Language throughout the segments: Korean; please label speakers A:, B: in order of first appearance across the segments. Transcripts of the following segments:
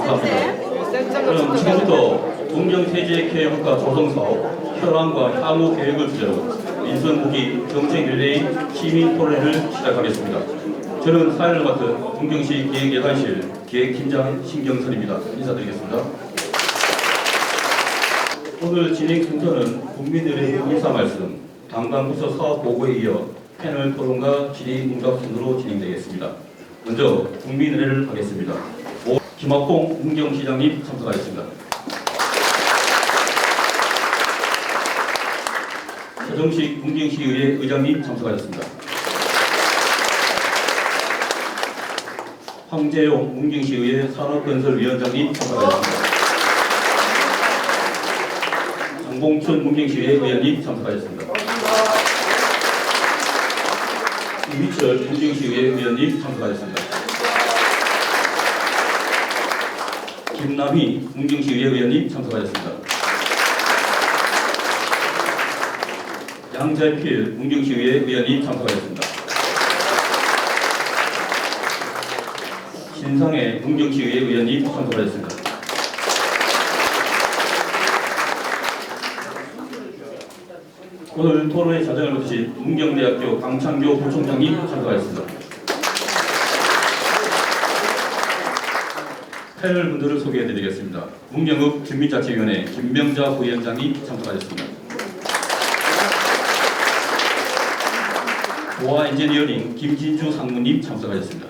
A: 감사합니다. 저는 지금부터 문경세제개혁과 조성사업 현황과 향후 계획을 주제로 민선무기 정책 릴레이 시민 토론회를 시작하겠습니다. 저는 사회를 맡은 문경시 기획예산실 기획팀장 신경선입니다. 인사드리겠습니다. 오늘 진행 순서는 국민들의 인사 말씀, 담당 부서 사업 보고에 이어 패널 토론과 질의 응답 순으로 진행되겠습니다. 먼저 국민의례를 하겠습니다. 김학봉 문경시장님 참석하겠습니다. 서정식 문경시의회 의장님 참석하셨습니다. 황재용 문경시의회 산업건설위원장님 참석하셨습니다. 장봉춘 문경시의회 의원님 참석하셨습니다. 이미철 문경시의회 의원님 참석하셨습니다. 김남희 문경시의회 의원님 참석하셨습니다. 양재필 문경시의회 의원님 참석하셨습니다. 신상해 문경시의회 의원님 참석하셨습니다. 오늘 토론회 자정을 맡으신 문경대학교 강창교 부총장님 참석하셨습니다. 패널 분들을 소개해드리겠습니다. 문경읍 주민자치위원회 김명자 부위원장님 참석하셨습니다. 보아 엔지니어링 김진주 상무님 참석하셨습니다.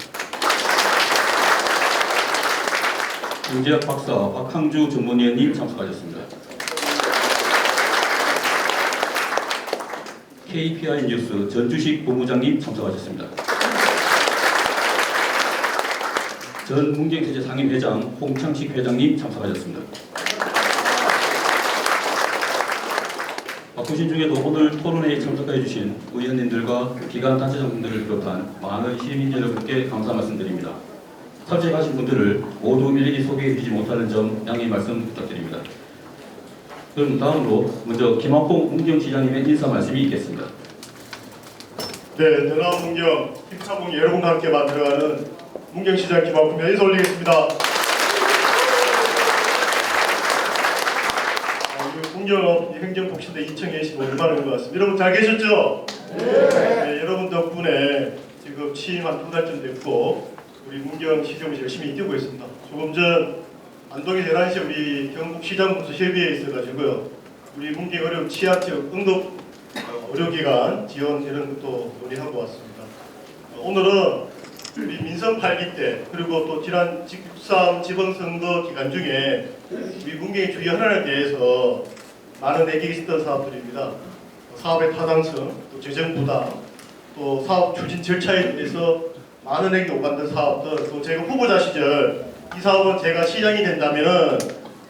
A: 경제학 박사 박항주 전문위원님 참석하셨습니다. KPI 뉴스 전주식 본부장님 참석하셨습니다. 전 문경세제 상임회장 홍창식 회장님 참석하셨습니다. 바쁘신 중에도 오늘 토론회에 참석해 주신 의원님들과 기관단체장분들을 비롯한 많은 시민 여러분께 감사 말씀드립니다. 참석하신 분들을 모두 일일이 소개해 주지 못하는 점 양해 말씀 부탁드립니다. 그럼 다음으로 먼저 김학봉 문경시장님의 인사 말씀이 있겠습니다.
B: 네, 전남 문경 힘차봉 여러분과 함께 만들어가는 문경시장 김학봉입니다. 인사 올리겠습니다. 문경 행정복지대 2025 얼마나 된 것 같습니다. 여러분 잘 계셨죠? 네, 여러분 덕분에 지금 취임 한 2달쯤 됐고 우리 문경시정에서 열심히 뛰고 있습니다. 조금 전 안동에 11시에 우리 경북시장군수 협의회 있어가지고요. 우리 문경 어려운 취약지역 응급 의료기관 지원 이런 것도 논의하고 왔습니다. 오늘은 우리 민선 8기 때 그리고 또 지난 13 지방선거 기간 중에 우리 문경의 주요 현안에 대해서 많은 얘기가 있었던 사업들입니다. 사업의 타당성, 또 재정 부담, 또 사업 추진 절차에 대해서 많은 얘기 오갔던 사업들, 또 제가 후보자 시절 이 사업은 제가 시장이 된다면은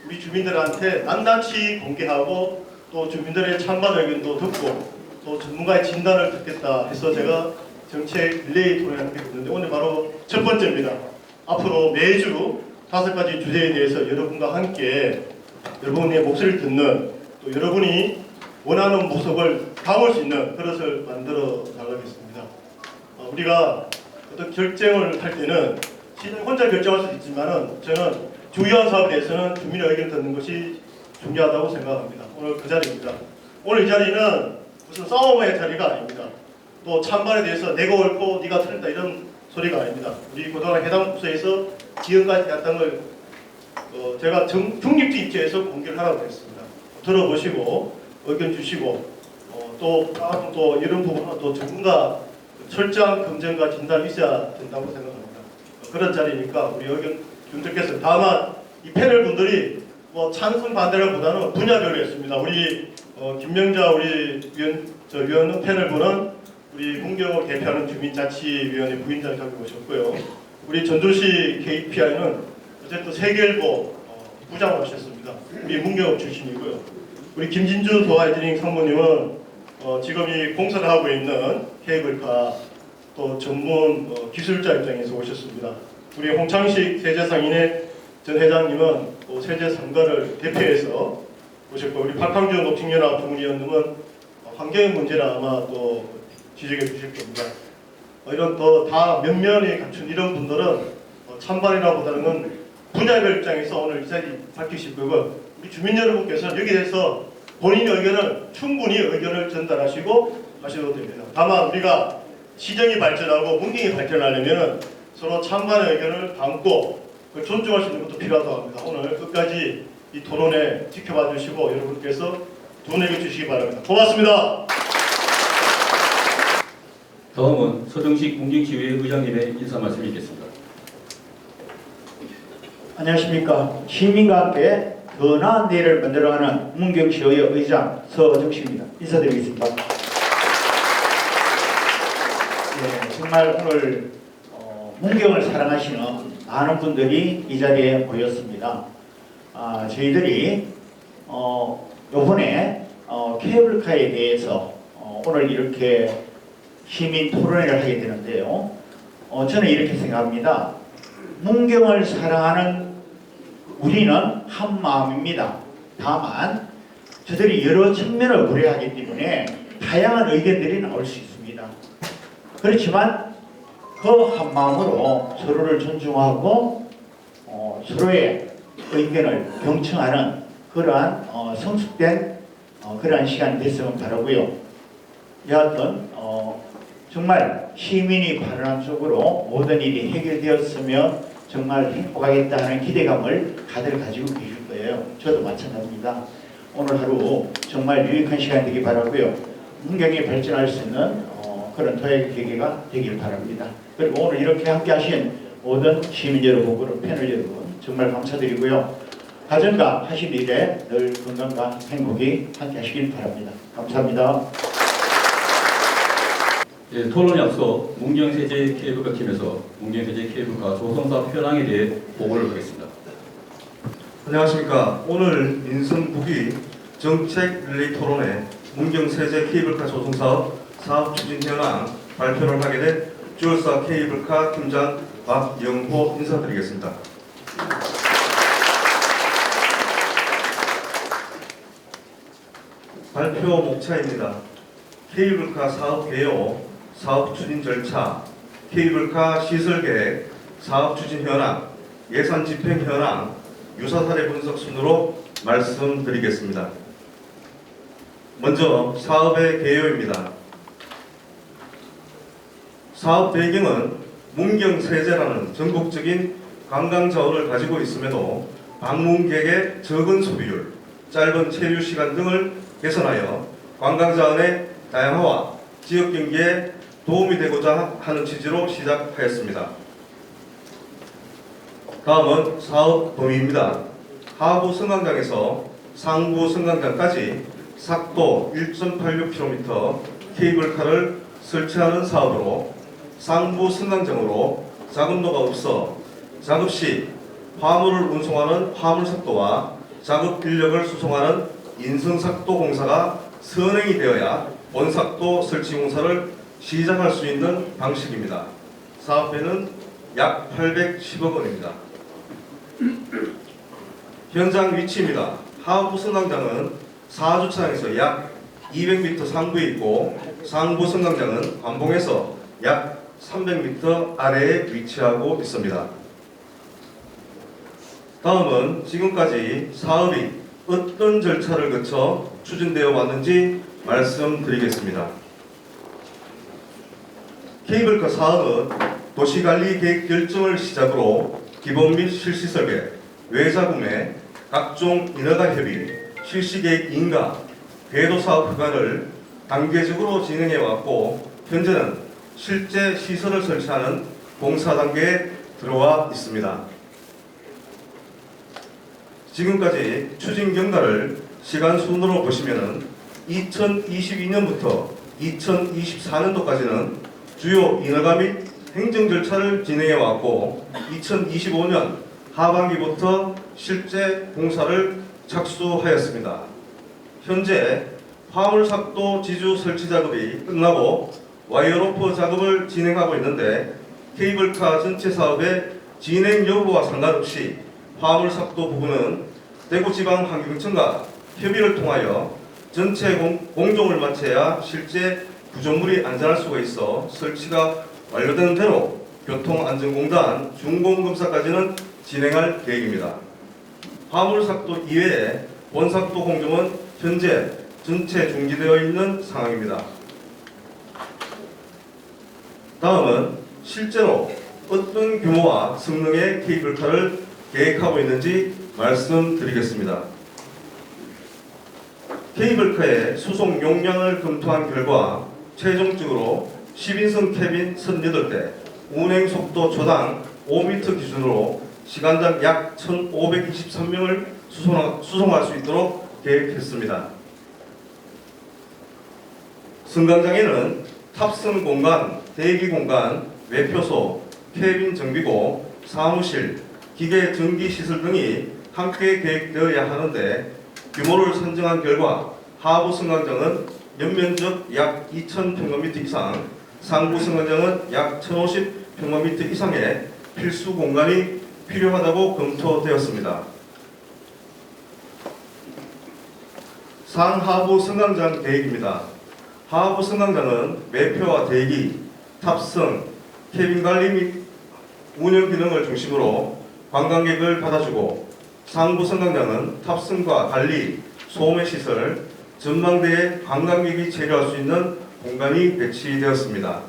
B: 우리 주민들한테 낱낱이 공개하고 또 주민들의 찬반 의견도 듣고 또 전문가의 진단을 듣겠다 해서 제가 정책 릴레이 토론을 하게 됐는데 오늘 바로 첫 번째입니다. 앞으로 매주 5가지 주제에 대해서 여러분과 함께 여러분의 목소리를 듣는 또 여러분이 원하는 모습을 담을 수 있는 그릇을 만들어 나가겠습니다. 우리가 어떤 결정을 할 때는 시장 혼자 결정할 수 있지만은 저는 중요한 사업에 대해서는 주민의 의견을 듣는 것이 중요하다고 생각합니다. 오늘 그 자리입니다. 오늘 이 자리는 무슨 싸움의 자리가 아닙니다. 또 찬반에 대해서 내가 옳고 네가 틀렸다 이런 소리가 아닙니다. 우리 그동안 해당 부서에서 지금까지 했던 걸 제가 중립적 입장에서 공개를 하라고 했습니다. 들어보시고 의견 주시고 또 이런 부분은 또 전문가 철저한 검증과 진단이 있어야 된다고 생각합니다. 그런 자리니까 우리 의견 좀 듣겠습니다. 다만 이 패널 분들이 뭐 찬성 반대라보다는 분야별로 했습니다. 우리 김명자 우리 위원 패널 분은 우리 문경을 대표하는 주민자치위원회 부위원장을 가지고 오셨고요. 우리 전주시 KPI는 어쨌든 세계일보 부장을 하셨습니다. 우리 문경 출신이고요. 우리 김진주 도화이드링 상무님은 지금 이 공사를 하고 있는 케이블카 또 전문 기술자 입장에서 오셨습니다. 우리 홍창식 세제상인회 전 회장님은 또 세제상가를 대표해서 오셨고 우리 박항주 녹색연합 부문위원님은 환경 문제를 아마 또 지적해 주실 겁니다. 이런 또 다 면면이 갖춘 이런 분들은 찬반이라보다는 분야별 입장에서 오늘 이 자리 밝히실 거고 우리 주민 여러분께서 여기에 대해서 본인의 의견을 충분히 의견을 전달하시고 하셔도 됩니다. 다만 우리가 시정이 발전하고 문경이 발전하려면 서로 찬반의 의견을 담고 존중할 수 있는 것도 필요하다고 합니다. 오늘 끝까지 이 토론회 지켜봐 주시고 여러분께서 돈에게 주시기 바랍니다. 고맙습니다.
A: 다음은 서정식 문경시의회 의장님의 인사 말씀이 있겠습니다.
C: 안녕하십니까. 시민과 함께 더 나은 내일을 만들어가는 문경시의회 의장 서정식입니다. 인사드리겠습니다. 네, 정말 오늘 문경을 사랑하시는 많은 분들이 이 자리에 모였습니다. 저희들이 이번에 케이블카에 대해서 오늘 이렇게 시민 토론회를 하게 되는데요. 저는 이렇게 생각합니다. 문경을 사랑하는 우리는 한 마음입니다. 다만 저들이 여러 측면을 고려하기 때문에 다양한 의견들이 나올 수 있습니다. 그렇지만 그 한 마음으로 서로를 존중하고 서로의 의견을 경청하는 그러한 성숙된 그러한 시간이 됐으면 바라고요. 여하튼 정말 시민이 바라는 쪽으로 모든 일이 해결되었으면 정말 행복하겠다 하는 기대감을 다들 가지고 계실 거예요. 저도 마찬가지입니다. 오늘 하루 정말 유익한 시간 되길 바라고요. 문경이 발전할 수 있는 그런 토의 계기가 되길 바랍니다. 그리고 오늘 이렇게 함께 하신 모든 시민 여러분, 그리고 패널 여러분 정말 감사드리고요. 가정과 하실 일에 늘 건강과 행복이 함께 하시길 바랍니다. 감사합니다.
A: 예, 토론에 앞서 문경세제 케이블카 팀에서 문경세제 케이블카 조성사 현황에 대해 보고를 하겠습니다.
D: 안녕하십니까. 오늘 민선국이 정책 릴레이 토론회 문경세제 케이블카 조성사업 사업 추진 현황 발표를 하게 된 주얼사 케이블카 팀장 박영호 인사드리겠습니다. 발표 목차입니다. 케이블카 사업 개요, 사업 추진 절차, 케이블카 시설 계획, 사업 추진 현황, 예산 집행 현황, 유사 사례 분석 순으로 말씀드리겠습니다. 먼저 사업의 개요입니다. 사업 배경은 문경세제라는 전국적인 관광 자원을 가지고 있음에도 방문객의 적은 소비율, 짧은 체류 시간 등을 개선하여 관광 자원의 다양화와 지역 경기에 도움이 되고자 하는 취지로 시작하였습니다. 다음은 사업 범위입니다. 하부 승강장에서 상부 승강장까지 sak도 1.86km 케이블카를 설치하는 사업으로 상부 승강장으로 작업로가 없어 작업 시 화물을 운송하는 화물삭도와 작업 인력을 수송하는 인성삭도 공사가 선행이 되어야 본삭도 설치 공사를 시작할 수 있는 방식입니다. 사업비는 약 810억 원입니다. 현장 위치입니다. 하부 승강장은 4주차장에서 약 200m 상부에 있고 상부 승강장은 관봉에서 약 300m 아래에 위치하고 있습니다. 다음은 지금까지 사업이 어떤 절차를 거쳐 추진되어 왔는지 말씀드리겠습니다. 케이블카 사업은 도시관리 계획 결정을 시작으로 기본 및 실시 설계, 외자 구매, 각종 인허가 협의, 실시 계획 인가, 궤도 사업 허가를 단계적으로 진행해 왔고 현재는 실제 시설을 설치하는 공사 단계에 들어와 있습니다. 지금까지 추진 경과를 시간 순으로 보시면 2022년부터 2024년도까지는 주요 인허가 및 행정 절차를 진행해 왔고 2025년 하반기부터 실제 공사를 착수하였습니다. 현재 화물삭도 지주 설치 작업이 끝나고 와이어로프 작업을 진행하고 있는데 케이블카 전체 사업의 진행 여부와 상관없이 화물삭도 부분은 대구지방환경청과 협의를 통하여 전체 공종을 마쳐야 실제 구조물이 안전할 수가 있어 설치가 완료되는 대로 교통안전공단 준공검사까지는 진행할 계획입니다. 화물삭도 이외에 본삭도 공정은 현재 전체 중지되어 있는 상황입니다. 다음은 실제로 어떤 규모와 성능의 케이블카를 계획하고 있는지 말씀드리겠습니다. 케이블카의 수송 용량을 검토한 결과 최종적으로 10인승 캐빈 38대, 운행 속도 초당 5m 기준으로 시간당 약 1,523명을 수송할 수 있도록 계획했습니다. 승강장에는 탑승 공간, 대기 공간, 매표소, 캐빈 정비고, 사무실, 기계 전기 시설 등이 함께 계획되어야 하는데 규모를 선정한 결과 하부 승강장은 연면적 약 2,000평방미터 이상, 상부 승강장은 약 1,050평방미터 이상의 필수 공간이 필요하다고 검토되었습니다. 상하부 승강장 계획입니다. 하부 승강장은 매표와 대기, 탑승, 캐빈 관리 및 운영 기능을 중심으로 관광객을 받아주고, 상부 승강장은 탑승과 관리, 소매 시설, 전망대에 관광객이 체류할 수 있는 공간이 배치되었습니다.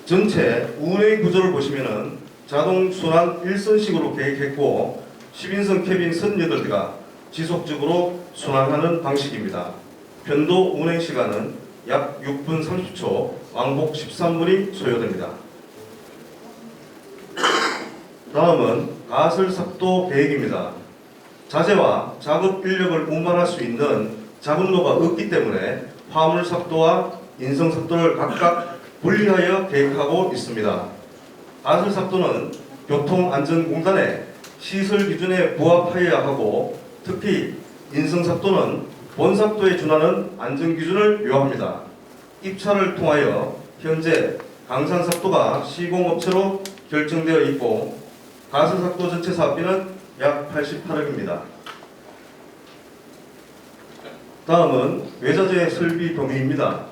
D: 전체 운행 구조를 보시면은 자동 순환 1선식으로 계획했고 10인승 캐빈 38대가 지속적으로 순환하는 방식입니다. 편도 운행 시간은 약 6분 30초, 왕복 13분이 소요됩니다. 다음은 가설삭도 계획입니다. 자재와 작업 인력을 운반할 수 있는 작업로가 없기 때문에 화물삭도와 인성삭도를 각각 분리하여 계획하고 있습니다. 가설삭도는 교통안전공단의 시설 기준에 부합하여야 하고, 특히 인성삭도는 본삭도에 준하는 안전기준을 요합니다. 입찰을 통하여 현재 강산삭도가 시공업체로 결정되어 있고 가설삭도 전체 사업비는 약 88억입니다. 다음은 외자재 설비 범위입니다.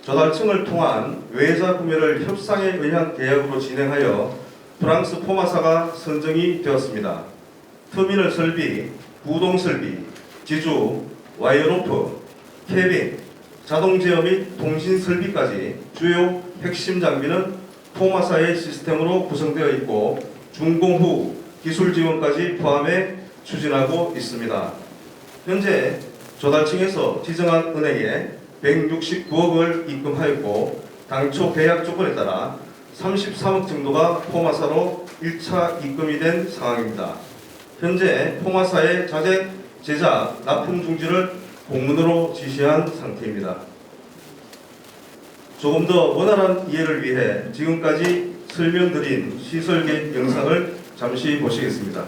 D: 조달청을 통한 외자 구매를 협상에 의한 계약으로 진행하여 프랑스 포마사가 선정이 되었습니다. 터미널 설비, 구동 설비, 지주, 와이어로프, 캐빈, 자동 제어 및 통신 설비까지 주요 핵심 장비는 포마사의 시스템으로 구성되어 있고 준공 후 기술 지원까지 포함해 추진하고 있습니다. 현재 조달청에서 지정한 은행에 169억을 입금하였고 당초 계약 조건에 따라 33억 정도가 포마사로 1차 입금이 된 상황입니다. 현재 포마사의 자재 제작, 납품 중지를 공문으로 지시한 상태입니다. 조금 더 원활한 이해를 위해 지금까지 설명드린 시설 계획 영상을 잠시 보시겠습니다.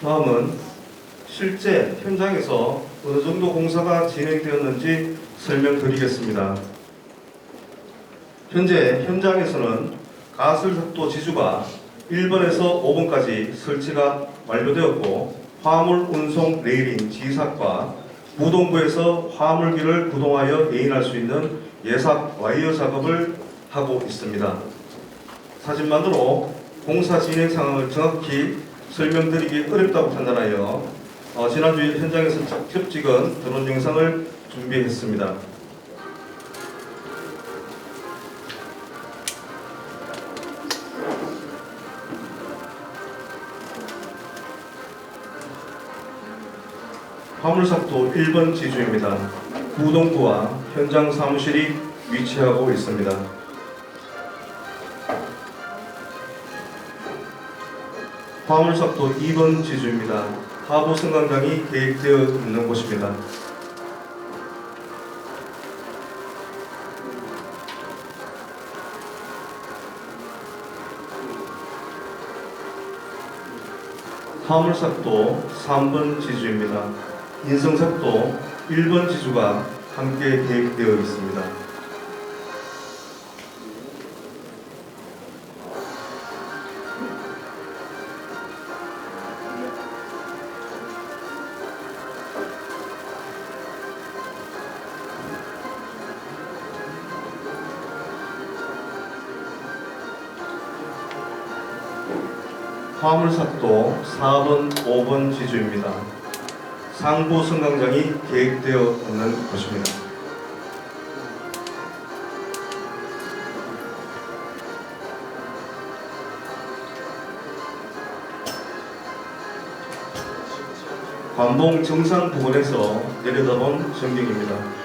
D: 다음은 실제 현장에서 어느 정도 공사가 진행되었는지 설명드리겠습니다. 현재 현장에서는 가설석도 지주가 1번에서 5번까지 설치가 완료되었고 화물 운송 레일인 지삭과 무동부에서 화물기를 구동하여 예인할 수 있는 예삭 와이어 작업을 하고 있습니다. 사진만으로 공사 진행 상황을 정확히 설명드리기 어렵다고 판단하여 지난주 현장에서 직접 찍은 드론 영상을 준비했습니다. 화물삭도 1번 지주입니다. 구동부와 현장 사무실이 위치하고 있습니다. 화물삭도 2번 지주입니다. 하부 승강장이 계획되어 있는 곳입니다. 화물삭도 3번 지주입니다. 인성삭도 1번 지주가 함께 계획되어 있습니다. 화물삭도 4번, 5번 지주입니다. 상부 승강장이 계획되어 있는 곳입니다. 관봉 정상 부근에서 내려다본 전경입니다.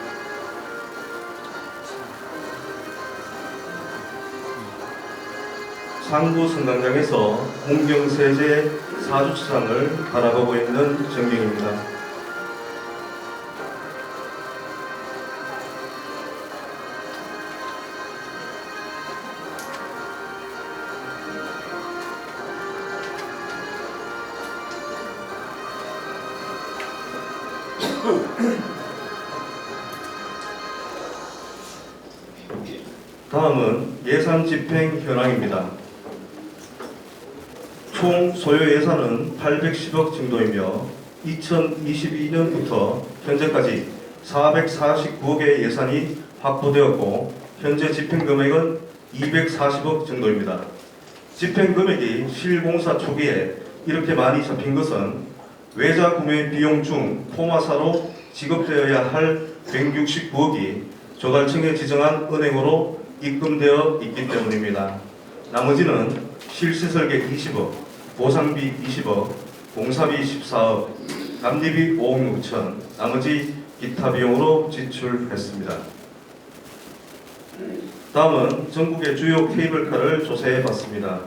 D: 상부 승강장에서 문경세제 4주차장을 바라보고 있는 전경입니다. 다음은 예산 집행 현황입니다. 총 소요 예산은 810억 정도이며 2022년부터 현재까지 449억의 예산이 확보되었고 현재 집행 금액은 240억 정도입니다. 집행 금액이 실공사 초기에 이렇게 많이 잡힌 것은 외자 구매 비용 중 포마사로 지급되어야 할 169억이 조달청에 지정한 은행으로 입금되어 있기 때문입니다. 나머지는 실시설계 20억, 보상비 20억, 공사비 14억, 감리비 5억 6천, 나머지 기타 비용으로 지출했습니다. 다음은 전국의 주요 케이블카를 조사해봤습니다.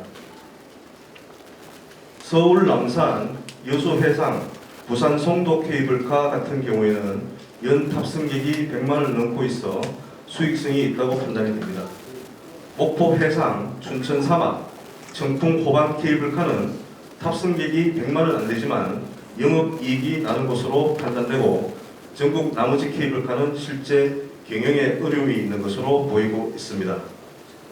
D: 서울 남산, 여수 해상, 부산 송도 케이블카 같은 경우에는 연 탑승객이 100만을 넘고 있어 수익성이 있다고 판단이 됩니다. 목포 해상, 춘천 사막, 청풍 호반 케이블카는 탑승객이 100만은 안 되지만 영업이익이 나는 것으로 판단되고 전국 나머지 케이블카는 실제 경영에 어려움이 있는 것으로 보이고 있습니다.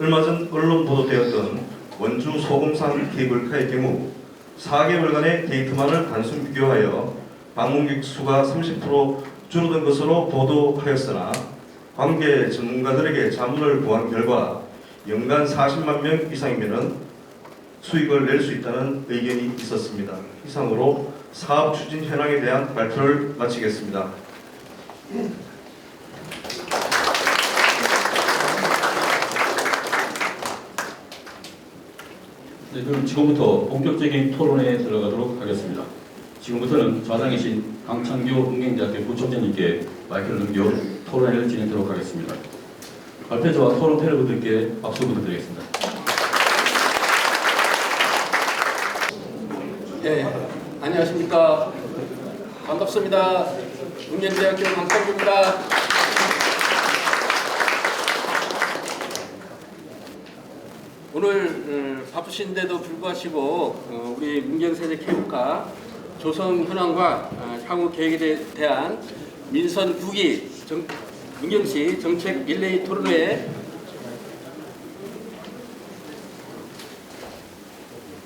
D: 얼마 전 언론 보도되었던 원주 소금산 케이블카의 경우 4개월간의 데이트만을 단순 비교하여 방문객 수가 30% 줄어든 것으로 보도하였으나 관계 전문가들에게 자문을 구한 결과 연간 40만 명 이상이면 수익을 낼 수 있다는 의견이 있었습니다. 이상으로 사업 추진 현황에 대한 발표를 마치겠습니다.
A: 네, 그럼 지금부터 본격적인 토론에 들어가도록 하겠습니다. 지금부터는 좌상에 계신 강창규 문경대학교 부총장님께 마이크를 넘겨 토론회를 진행하도록 하겠습니다. 발표자와 토론 패널분들께 박수 부탁드리겠습니다.
E: 네, 안녕하십니까. 반갑습니다. 문경대학교 강창규입니다. 오늘 바쁘신데도 불구하시고 우리 문경세제 케이블카 조성 현황과 향후 계획에 대한 민선 9기 문경시 정책 릴레이 토론회에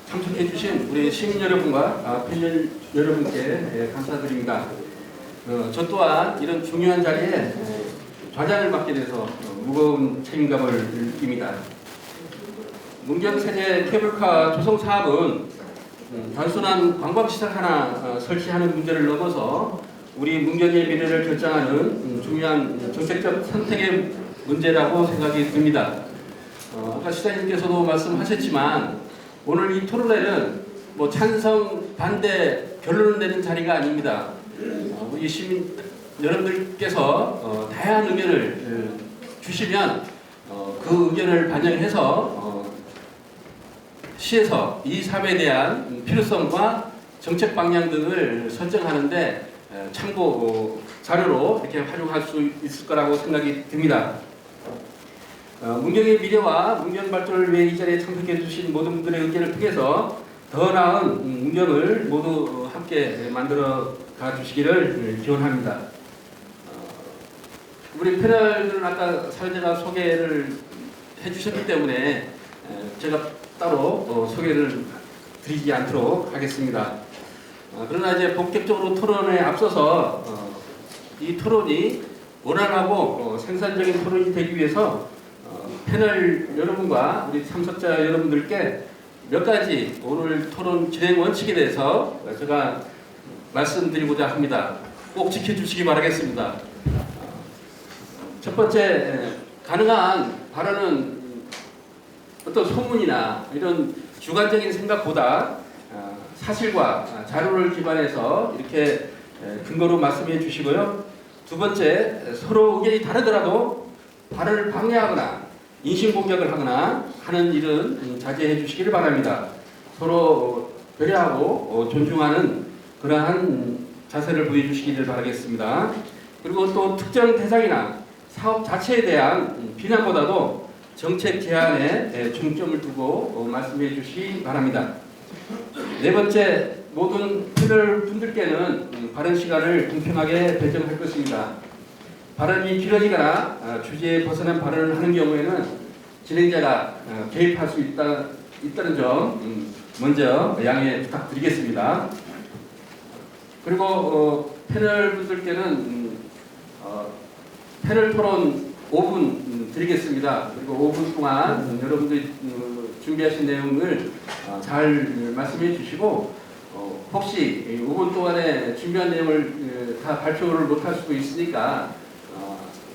E: 참석해 주신 우리 시민 여러분과 팬 여러분께 감사드립니다. 저 또한 이런 중요한 자리에 좌장을 맡게 돼서 무거운 책임감을 느낍니다. 문경세제 케이블카 조성 사업은 단순한 관광시설 하나 설치하는 문제를 넘어서 우리 문경의 미래를 결정하는 중요한 정책적 선택의 문제라고 생각이 듭니다. 아까 시장님께서도 말씀하셨지만 오늘 이 토론회는 뭐 찬성, 반대, 결론을 내는 자리가 아닙니다. 우리 시민 여러분들께서 다양한 의견을 주시면 그 의견을 반영해서 시에서 이 사업에 대한 필요성과 정책 방향 등을 선정하는데 참고 자료로 이렇게 활용할 수 있을 거라고 생각이 듭니다. 문경의 미래와 문경 발전을 위해 이 자리에 참석해 주신 모든 분들의 의견을 통해서 더 나은 문경을 모두 함께 만들어 가 주시기를 기원합니다. 우리 패널들은 아까 사회자가 소개를 해주셨기 때문에 제가 따로 소개를 드리지 않도록 하겠습니다. 그러나 이제 본격적으로 토론에 앞서서 이 토론이 원활하고 생산적인 토론이 되기 위해서 패널 여러분과 우리 참석자 여러분들께 몇 가지 오늘 토론 진행 원칙에 대해서 제가 말씀드리고자 합니다. 꼭 지켜주시기 바라겠습니다. 첫 번째, 가능한 발언은 어떤 소문이나 이런 주관적인 생각보다 사실과 자료를 기반해서 이렇게 근거로 말씀해 주시고요. 두 번째, 서로 의견이 다르더라도 발언을 방해하거나 인신공격을 하거나 하는 일은 자제해 주시기를 바랍니다. 서로 배려하고 존중하는 그러한 자세를 보여주시기를 바라겠습니다. 그리고 또 특정 대상이나 사업 자체에 대한 비난보다도 정책 제안에 중점을 두고 말씀해 주시기 바랍니다. 네 번째, 모든 패널 분들께는 발언 시간을 공평하게 배정할 것입니다. 발언이 길어지거나 주제에 벗어난 발언을 하는 경우에는 진행자가 개입할 수 있다는 점 먼저 양해 부탁드리겠습니다. 그리고 패널 분들께는 패널 토론 5분 드리겠습니다. 그리고 5분 동안 여러분들이 준비하신 내용을 잘 말씀해 주시고 혹시 5분 동안에 준비한 내용을 다 발표를 못할 수도 있으니까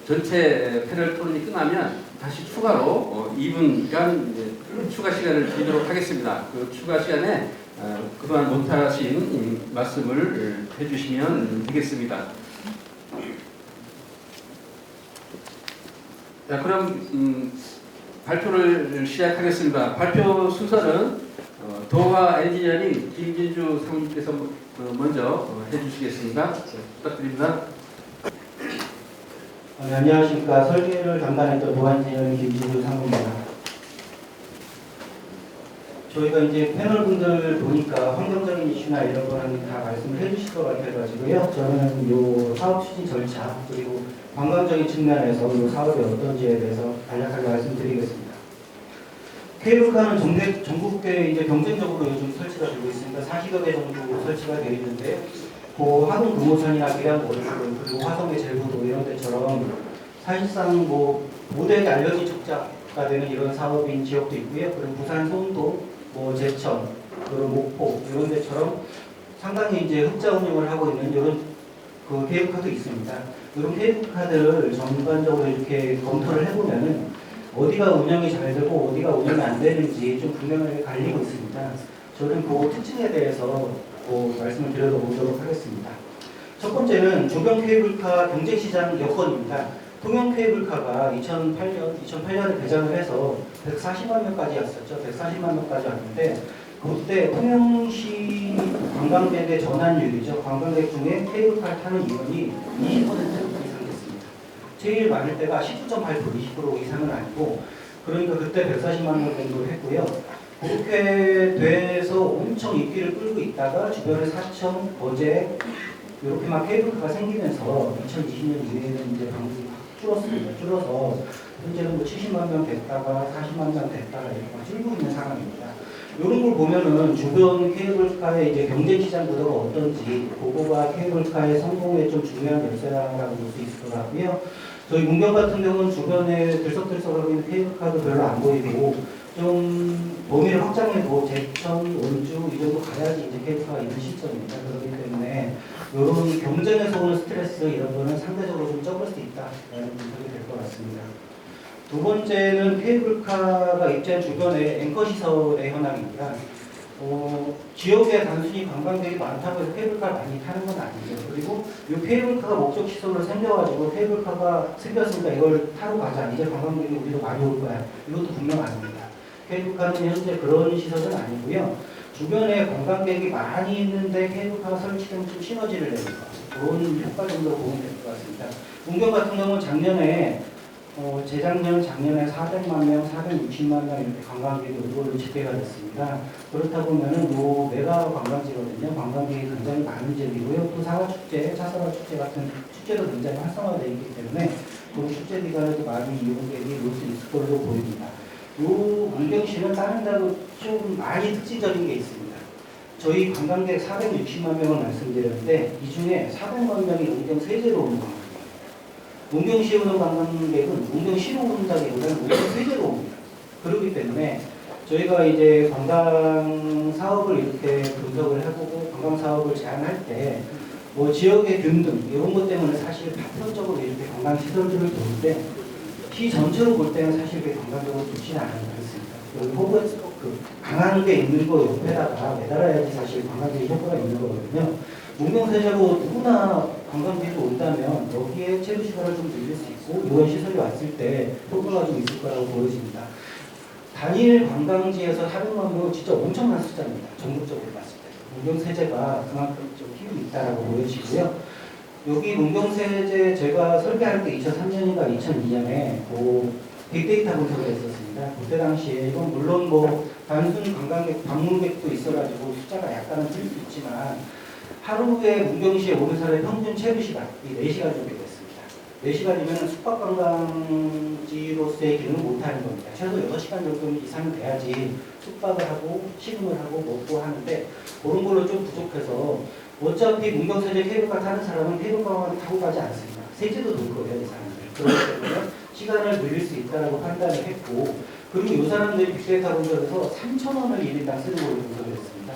E: 전체 패널 토론이 끝나면 다시 추가로 2분간 추가 시간을 드리도록 하겠습니다. 그 추가 시간에 그동안 못하신 말씀을 해주시면 되겠습니다. 자, 그럼 발표를 시작하겠습니다. 발표 순서는 도화 엔지니어링 김진주 상무님께서 먼저 해주시겠습니다. 부탁드립니다.
F: 네, 안녕하십니까. 설계를 담당했던 도화 엔지니어링 김진주 상무입니다. 저희가 이제 패널분들 보니까 환경적인 이슈나 이런 거는 다 말씀을 해주실 것 같아가지고요. 저는 요 사업 추진 절차 그리고 관광적인 측면에서 요 사업이 어떤지에 대해서 간략하게 말씀드리겠습니다. 케이블카는 전국에 이제 경쟁적으로 요즘 설치가 되고 있습니다. 40여 개 정도 설치가 되어 있는데, 그 하동 금호선이나 계양고를 그리고 화성의 제부도 이런 데처럼 사실상 뭐 모두에게 알려진 적자가 되는 이런 사업인 지역도 있고요. 그리고 부산 송도, 뭐 제천, 그리고 목포 이런 데처럼 상당히 이제 흑자 운영을 하고 있는 이런 그 케이블카도 있습니다. 이런 케이블카들을 전반적으로 이렇게 검토를 해보면은 어디가 운영이 잘 되고 어디가 운영이 안 되는지 좀 분명하게 갈리고 있습니다. 저는 그 특징에 대해서 말씀을 드려보도록 하겠습니다. 첫 번째는 조경 케이블카 경쟁시장 여건입니다. 통영 케이블카가 2008년에 개장을 해서 140만 명까지 왔었죠. 140만 명까지 왔는데 그때 통영시 관광객의 전환율이죠. 관광객 중에 케이블카를 타는 인원이 20% 이상 됐습니다. 제일 많을 때가 19.8%, 20% 이상은 아니고, 그러니까 그때 140만 명 정도 했고요. 그렇게 돼서 엄청 인기를 끌고 있다가 주변에 사천, 거제 이렇게 막 케이블카가 생기면서 2020년 이후에는 이제 방송이 확 줄었습니다. 줄어서 현재는 뭐 70만 명 됐다가 40만 명 됐다가 이렇게 막 줄고 있는 상황입니다. 이런 걸 보면은 주변 케이블카의 이제 경쟁 시장 구도가 어떤지 그거가 케이블카의 성공에 좀 중요한 열쇠라고 볼 수 있을 것 같고요. 저희 문경 같은 경우는 주변에 들썩들썩하고 있는 케이블카도 별로 안 보이고 좀 범위를 확장해도 제천, 원주 이 정도 가야지 이제 케이블카가 있는 시점입니다. 그렇기 때문에 이런 경쟁에서 오는 스트레스 이런 거는 상대적으로 좀 적을 수 있다라는 분석이 될 것 같습니다. 두 번째는 케이블카가 입지한 주변의 앵커 시설의 현황입니다. 지역에 단순히 관광객이 많다고 해서 케이블카를 많이 타는 건 아니죠. 그리고 이 케이블카가 목적 시설로 생겨가지고 케이블카가 생겼으니까 이걸 타러 가자. 이제 관광객이 우리도 많이 올 거야. 이것도 분명 아닙니다. 케이블카는 현재 그런 시설은 아니고요. 주변에 관광객이 많이 있는데 케이블카가 설치되면 좀 시너지를 내는 그런 효과 정도로 보면 될 것 같습니다. 문경 같은 경우는 작년에 재작년, 작년에 400만 명, 460만 명 이렇게 관광객이 온 걸로 집계가 됐습니다. 그렇다 보면은 요 메가 관광지거든요. 관광객이 굉장히 많은 지역이고요. 또 사과축제, 차사라 축제 같은 축제도 굉장히 활성화되어 있기 때문에 그 축제 기간에도 많이 이용객이 올 수 있을 걸로 보입니다. 요 문경시는 다른 데도 좀 많이 특징적인 게 있습니다. 저희 관광객 460만 명을 말씀드렸는데 이 중에 400만 명이 문경 세제로 오는 겁니다. 문경시에 오는 관광객은 문경시로 온다기보다는 문경 세제로 옵니다. 그렇기 때문에 저희가 이제 관광 사업을 이렇게 분석을 해보고 관광 사업을 제안할 때 뭐 지역의 균등 이런 것 때문에 사실 파편적으로 이렇게 관광 시설들을 도는데 시 전체로 볼 때는 사실 그게 관광적으로 좋지는 않은 것 같습니다. 여기 호그에서 그 강한 게 있는 거 옆에다가 매달아야지 사실 관광객이 효과가 있는 거거든요. 문경세제로 누구나 관광객이 온다면 여기에 체류 시간을 좀 늘릴 수 있고 이런 시설이 왔을 때 효과가 좀 있을 거라고 보여집니다. 단일 관광지에서 400만 명은 진짜 엄청난 숫자입니다. 전국적으로 봤을 때. 문경세제가 그만큼 좀 힘이 있다라고 보여지고요. 여기 문경세제 제가 설계할 때 2003년인가 2002년에 빅데이터 분석을 했었습니다. 그때 당시에 이건 물론 뭐 단순 관광객, 방문객도 있어가지고 숫자가 약간은 줄 수 있지만 하루에 문경시에 오는 사람의 평균 체류 시간이 4시간 정도 됐습니다. 4시간이면 숙박관광지로서의 기능을 못하는 겁니다. 최소 6시간 정도 이상은 돼야지 숙박을 하고 식음을 하고 먹고 하는데 그런 걸로 좀 부족해서 어차피 문경세제 케이블카 타는 사람은 케이블카만 타고 가지 않습니다. 세제도 돌 거예요, 이 사람들. 그렇기 때문에 시간을 늘릴 수 있다고 판단을 했고 그리고 이 사람들이 빅데이터 분석에서 3,000원을 1인당 쓰는 걸로 분석을 했습니다.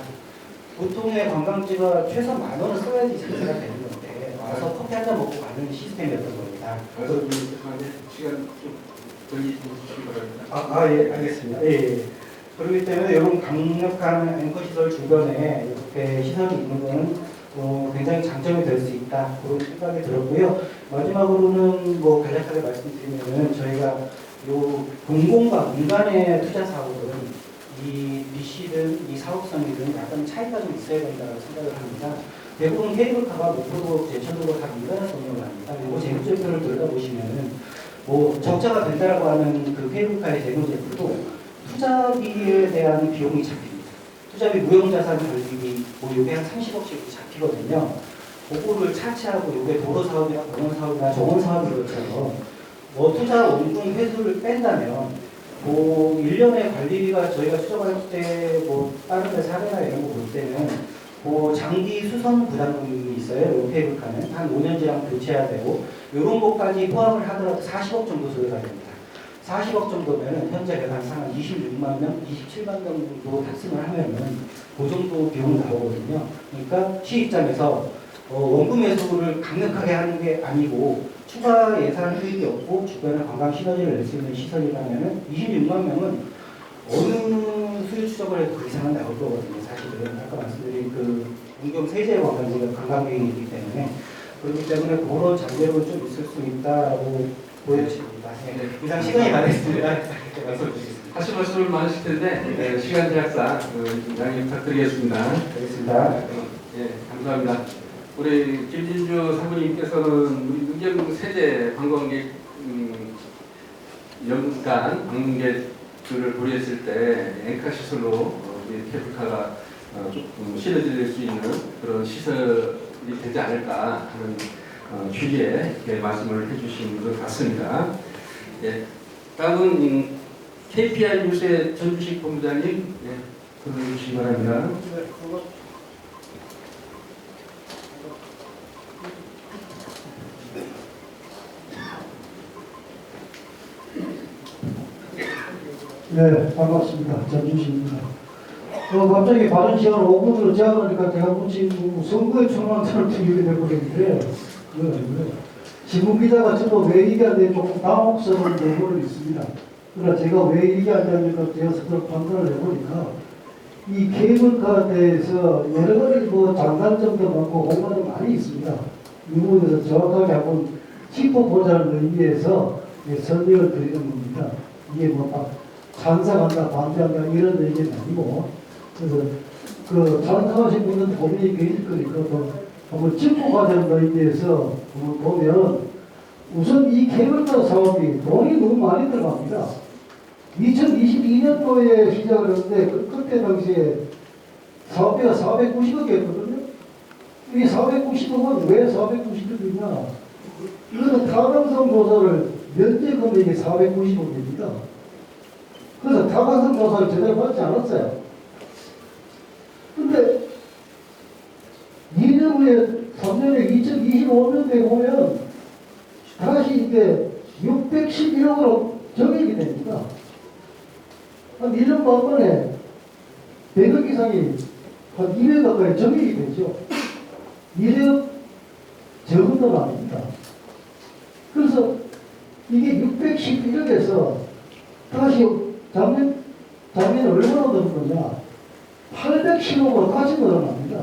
F: 보통의 관광지가 최소 10,000원을 써야지 장사가 되는 건데 와서 커피 한잔 먹고 가는 시스템이었던 겁니다.
E: 시간 좀 돌리시기 바랍니다.
F: 예, 알겠습니다. 예. 그렇기 때문에 이런 강력한 앵커 시설 주변에 이렇게 시설이 있는 거는 굉장히 장점이 될 수 있다 그런 생각이 들었고요. 마지막으로는 뭐 간략하게 말씀드리면은 저희가 요 공공과 민간의 투자 사업은 이 미시든 이 사업성이든 약간 차이가 좀 있어야 된다고 생각을 합니다. 대부분 케이블카가 목포도 제천도가 다 민간에서 운영을 합니다. 그리고 재무제표를 들여다보시면은 뭐 적자가 된다라고 하는 그 케이블카의 재무제표도 투자비에 대한 비용이 잡힙니다. 투자비 무형자산 결립이 뭐 요게 한 30억씩 잡히거든요. 그거를 차치하고 요게 도로 사업이나 공원 사업이나 정원 사업이 것처럼 뭐 투자 원금 회수를 뺀다면 뭐 1년의 관리비가 저희가 추정할 때 뭐 다른 데 사례나 이런 거 볼 때는 뭐 장기 수선 부담금이 있어요. 요 케이블카는 한 5년제랑 교체해야 되고 요런 것까지 포함을 하더라도 40억 정도 소요가 됩니다. 40억 정도면 현재 계산상 한 26만 명, 27만 명 정도 탑승을 하면은 그 정도 비용 나오거든요. 그러니까 시 입장에서 원금 회수를 강력하게 하는 게 아니고 추가 예산 수입이 없고 주변에 관광 시너지를 낼 수 있는 시설이라면은 26만 명은 어느 수요 추적을 해도 그 이상은 나올 거거든요. 사실은 아까 말씀드린 그 문경 세제 관광지가 관광객이기 때문에 그렇기 때문에 그런 장벽은 좀 있을 수 있다라고 보여집니다. 네, 이상 시간이 많았습니다.
E: 하실 말씀을 많으실 텐데 시간 제약상 양해 부탁드리겠습니다.
F: 알겠습니다.
E: 예, 감사합니다. 우리 김진주 사부님께서는 우리 문경 세제 관광객 연간 방문객 고려했을 때 엔카 시설로 이 케이블카가 조금 실어질 수 있는 그런 시설이 되지 않을까 하는 취지에 이렇게 말씀을 해주신 것 같습니다. 예, 다음은 KPI 뉴스의 전주식 본부장님 들어주시기 바랍니다.
G: 네, 반갑습니다. 전주식입니다. 갑자기 발언 시간 5분으로 제한하니까 제가 묻힌 선거에 충만처럼 들리게 되버렸는데, 신문 기자가 저도 왜 얘기하는데 조금 당혹스러운 부분이 있습니다. 그러나 제가 왜 얘기하냐니까 되어서 그런 판단을 해보니까, 이 케이블카에 대해서 여러 가지 장단점도 많고 공간도 많이 있습니다. 이 부분에서 정확하게 한번 짚어보자는 의미에서 설명을 드리는 겁니다. 이게 찬성한다, 반대한다 이런 얘기는 아니고, 그래서 찬성하신 분들은 고민이 계실 거니까 한번 짚어가자는 의미에서 보면, 우선 이 케이블카 사업이 돈이 너무 많이 들어갑니다. 2022년도에 시작을 했는데 그때 당시에 사업비가 490억이었거든요. 이 490억은 왜 490억이냐? 이거는 타당성 조사를 면제 금액이 490억입니다. 그래서 타당성 조사를 제대로 받지 않았어요. 근데 2년 후에 3년에 2025년도에 보면 다시 이게 611억으로 정액이 됩니다. 한 1년 반 만에 100억 이상이 한 200억 가까이 정액이 되죠. 1억 적은 돈 아닙니다. 그래서 이게 611억에서 다시 작년에 얼마나 더 거냐? 810억으로 다시 늘어납니다.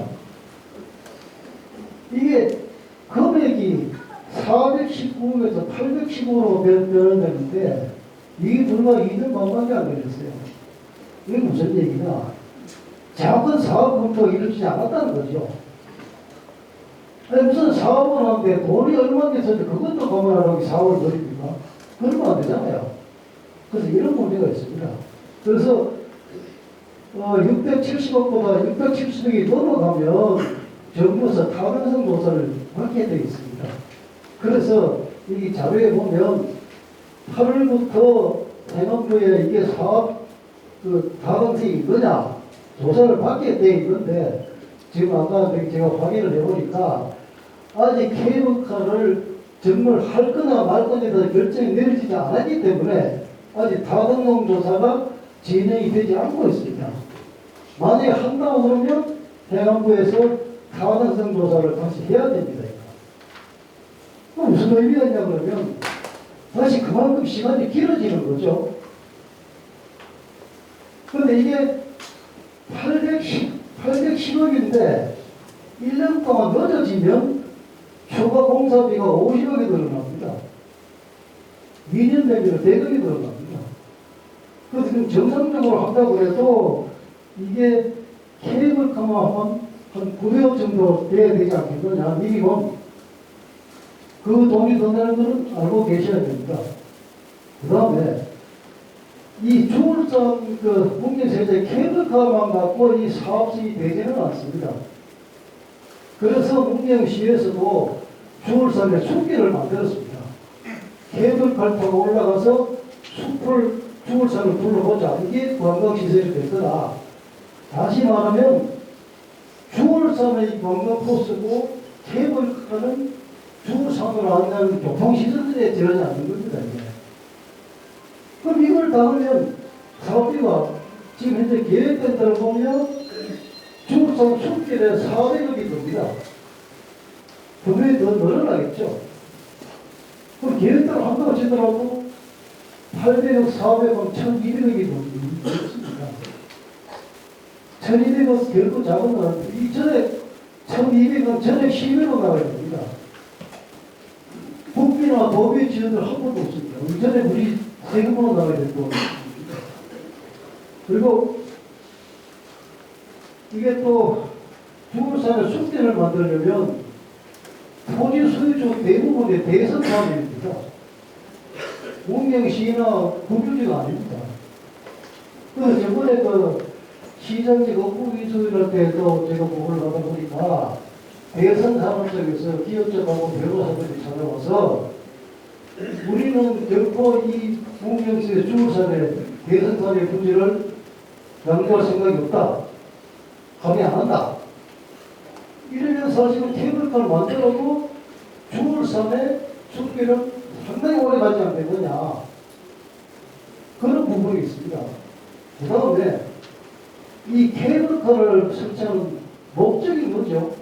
G: 이게 금액이 419억에서 815억으로 변환되는데 이게 불과 2년 반밖에 안 걸렸어요. 이게 무슨 얘기냐? 작은 사업부터 이루어지지 않았다는 거죠. 아니 무슨 사업을 하는데 돈이 얼마나 있었는데 그것도 감안하라고 사업을 벌입니까? 그러면 안 되잖아요. 그래서 이런 문제가 있습니다. 그래서 670억보다 670억이 넘어가면 정부에서 타당성 조사를 받게 되어 있습니다. 그래서 이 자료에 보면 8월부터 행안부에 이게 사업 타당성이 있느냐 조사를 받게 되어 있는데 지금 아까 제가 확인을 해보니까 아직 케이블카를 정말 할 거나 말 거냐에 대해서 결정이 내려지지 않았기 때문에 아직 타당성 조사가 진행이 되지 않고 있습니다. 만약에 한다고 그러면 행안부에서 타당성 조사를 다시 해야 됩니다. 그럼 무슨 의미가 있냐 그러면 다시 그만큼 시간이 길어지는 거죠. 그런데 이게 810억인데 1년 동안 늦어지면 추가 공사비가 50억이 들어갑니다. 2년 되면 100억이 들어갑니다. 그래서 지금 정상적으로 한다고 해도 이게 케이블카만 하면 한 900억 정도 돼야 되지 않겠느냐. 미니멈. 그 돈이 더 나는 것은 알고 계셔야 됩니다. 그 다음에 이 주울성 국민세제 케이블카만 갖고 이 사업성이 되지는 않습니다. 그래서 문경시에서도 주울산에 숲길을 만들었습니다. 케이블카를 타고 올라가서 숲을 주울산을 둘러보자. 이게 관광시설이 될 거다. 다시 말하면 주울산의 관광 코스고 케이블카는 주울산으로 안내하는 교통시설들에 들어가지 않는 겁니다. 이게. 그럼 이걸 다 하면 사업비가 지금 현재 계획된 대로 보면 주울산 숲길에 400억이 듭니다. 금액이 더 늘어나겠죠. 그럼 계획대로 한다고 치더라도 800억, 400억, 1200억이 듭니다. 1200억 결코 작은 건 아닙니다. 이전에 1200억 전액 11억 나가야 됩니다. 국비나 법의 지원을 한 번도 없습니다. 이전에 우리 세금으로 나가야 되고. 그리고 이게 또 주울산에 숲길을 만들려면 토지 소유주 대부분의 대선 사업입니다. 문경시나 국유지가 아닙니다. 그 저번에 그 시장직 업무 위조일 때도 제가 보고를 받아 보니까 대선 산업 쪽에서 기업적하고 변호사들이 찾아와서 우리는 결코 이 문경시의 주울산의 대선 산의 문제를 양보할 생각이 없다. 감히 안 한다. 이러면 사실은 케이블카를 만들어도 주울산의 숙기는 상당히 오래 가지 않겠느냐. 그런 부분이 있습니다. 그 다음에 이 케이블카를 설치하는 목적이 뭐죠?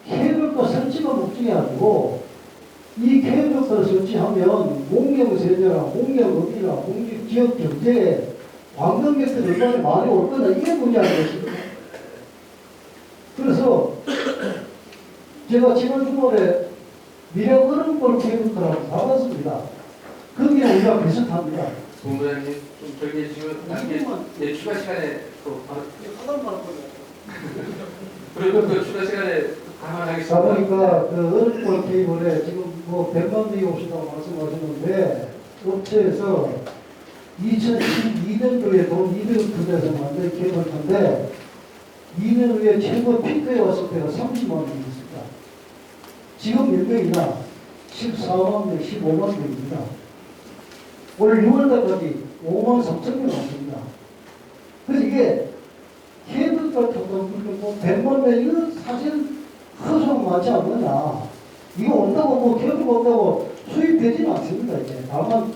G: 케이블카 설치가 목적이 아니고 이 케이블카를 설치하면 공경세대나 공경업이나 공기지역 경제에 관광객들이 얼마나 많이 올 거냐 이게 문제 아니겠습니까? 그래서 제가 지난 주말에 미래어른골 케이블카라고 가봤습니다. 거기에 우리가 비슷합니다.
E: 본부장님 좀 저기 지금 나중에 예, 추가 시간에 또 그리고 그 추가 시간에 감안하겠습니다.
G: 가보니까 그 어른골 케이블에 지금 뭐 100만 명이 오신다고 말씀하셨는데 업체에서 2012년도에 돈 200억 투자해서 만든 케이블카인데 2년 후에 최고 피크에 왔을 때가 30만 명이었습니다. 지금 몇 명이나 14만 명, 15만 명입니다. 올 6월달까지 5만 3천 명 왔습니다. 그래서 이게 케이블카 타고 100만 명, 이건 사실 허송 많지 않느냐. 이거 온다고 뭐 케이블카 온다고 수입되지는 않습니다. 이제 다만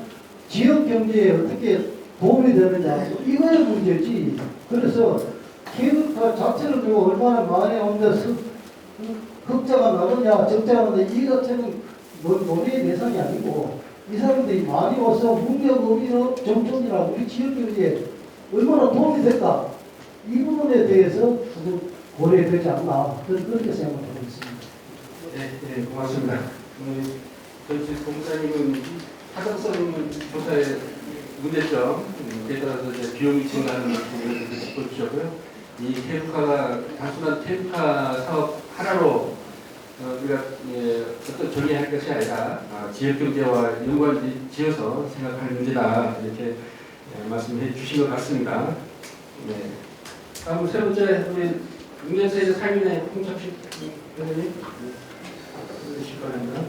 G: 지역 경제에 어떻게 도움이 되느냐 이거의 문제지. 그래서 케이블카 자체를 두고 얼마나 많이 온데서 흑자가 나느냐 적자가 나느냐 이 자체는 논의의 대상이 아니고 이 사람들이 많이 와서 문경업이나 정촌이나 우리 지역 경제에 얼마나 도움이 될까 이 부분에 대해서 고려해야 되지 않나 그렇게 생각하고 있습니다.
E: 네, 고맙습니다. 저희 본부장님은 타당성 조사의 문제점에 따라서 이제 비용이 증가하는 부분을 짚어주셨고요. 이 케이블카가 단순한 케이블카 사업 하나로 우리가 어떤 정리할 것이 아니라 지역 경제와 연관을 지어서 생각할 문제다 이렇게 말씀해 주신 것 같습니다. 네. 다음 세 번째 우리 문경세대 상인의 홍창식 회장님 해주실 바랍니다.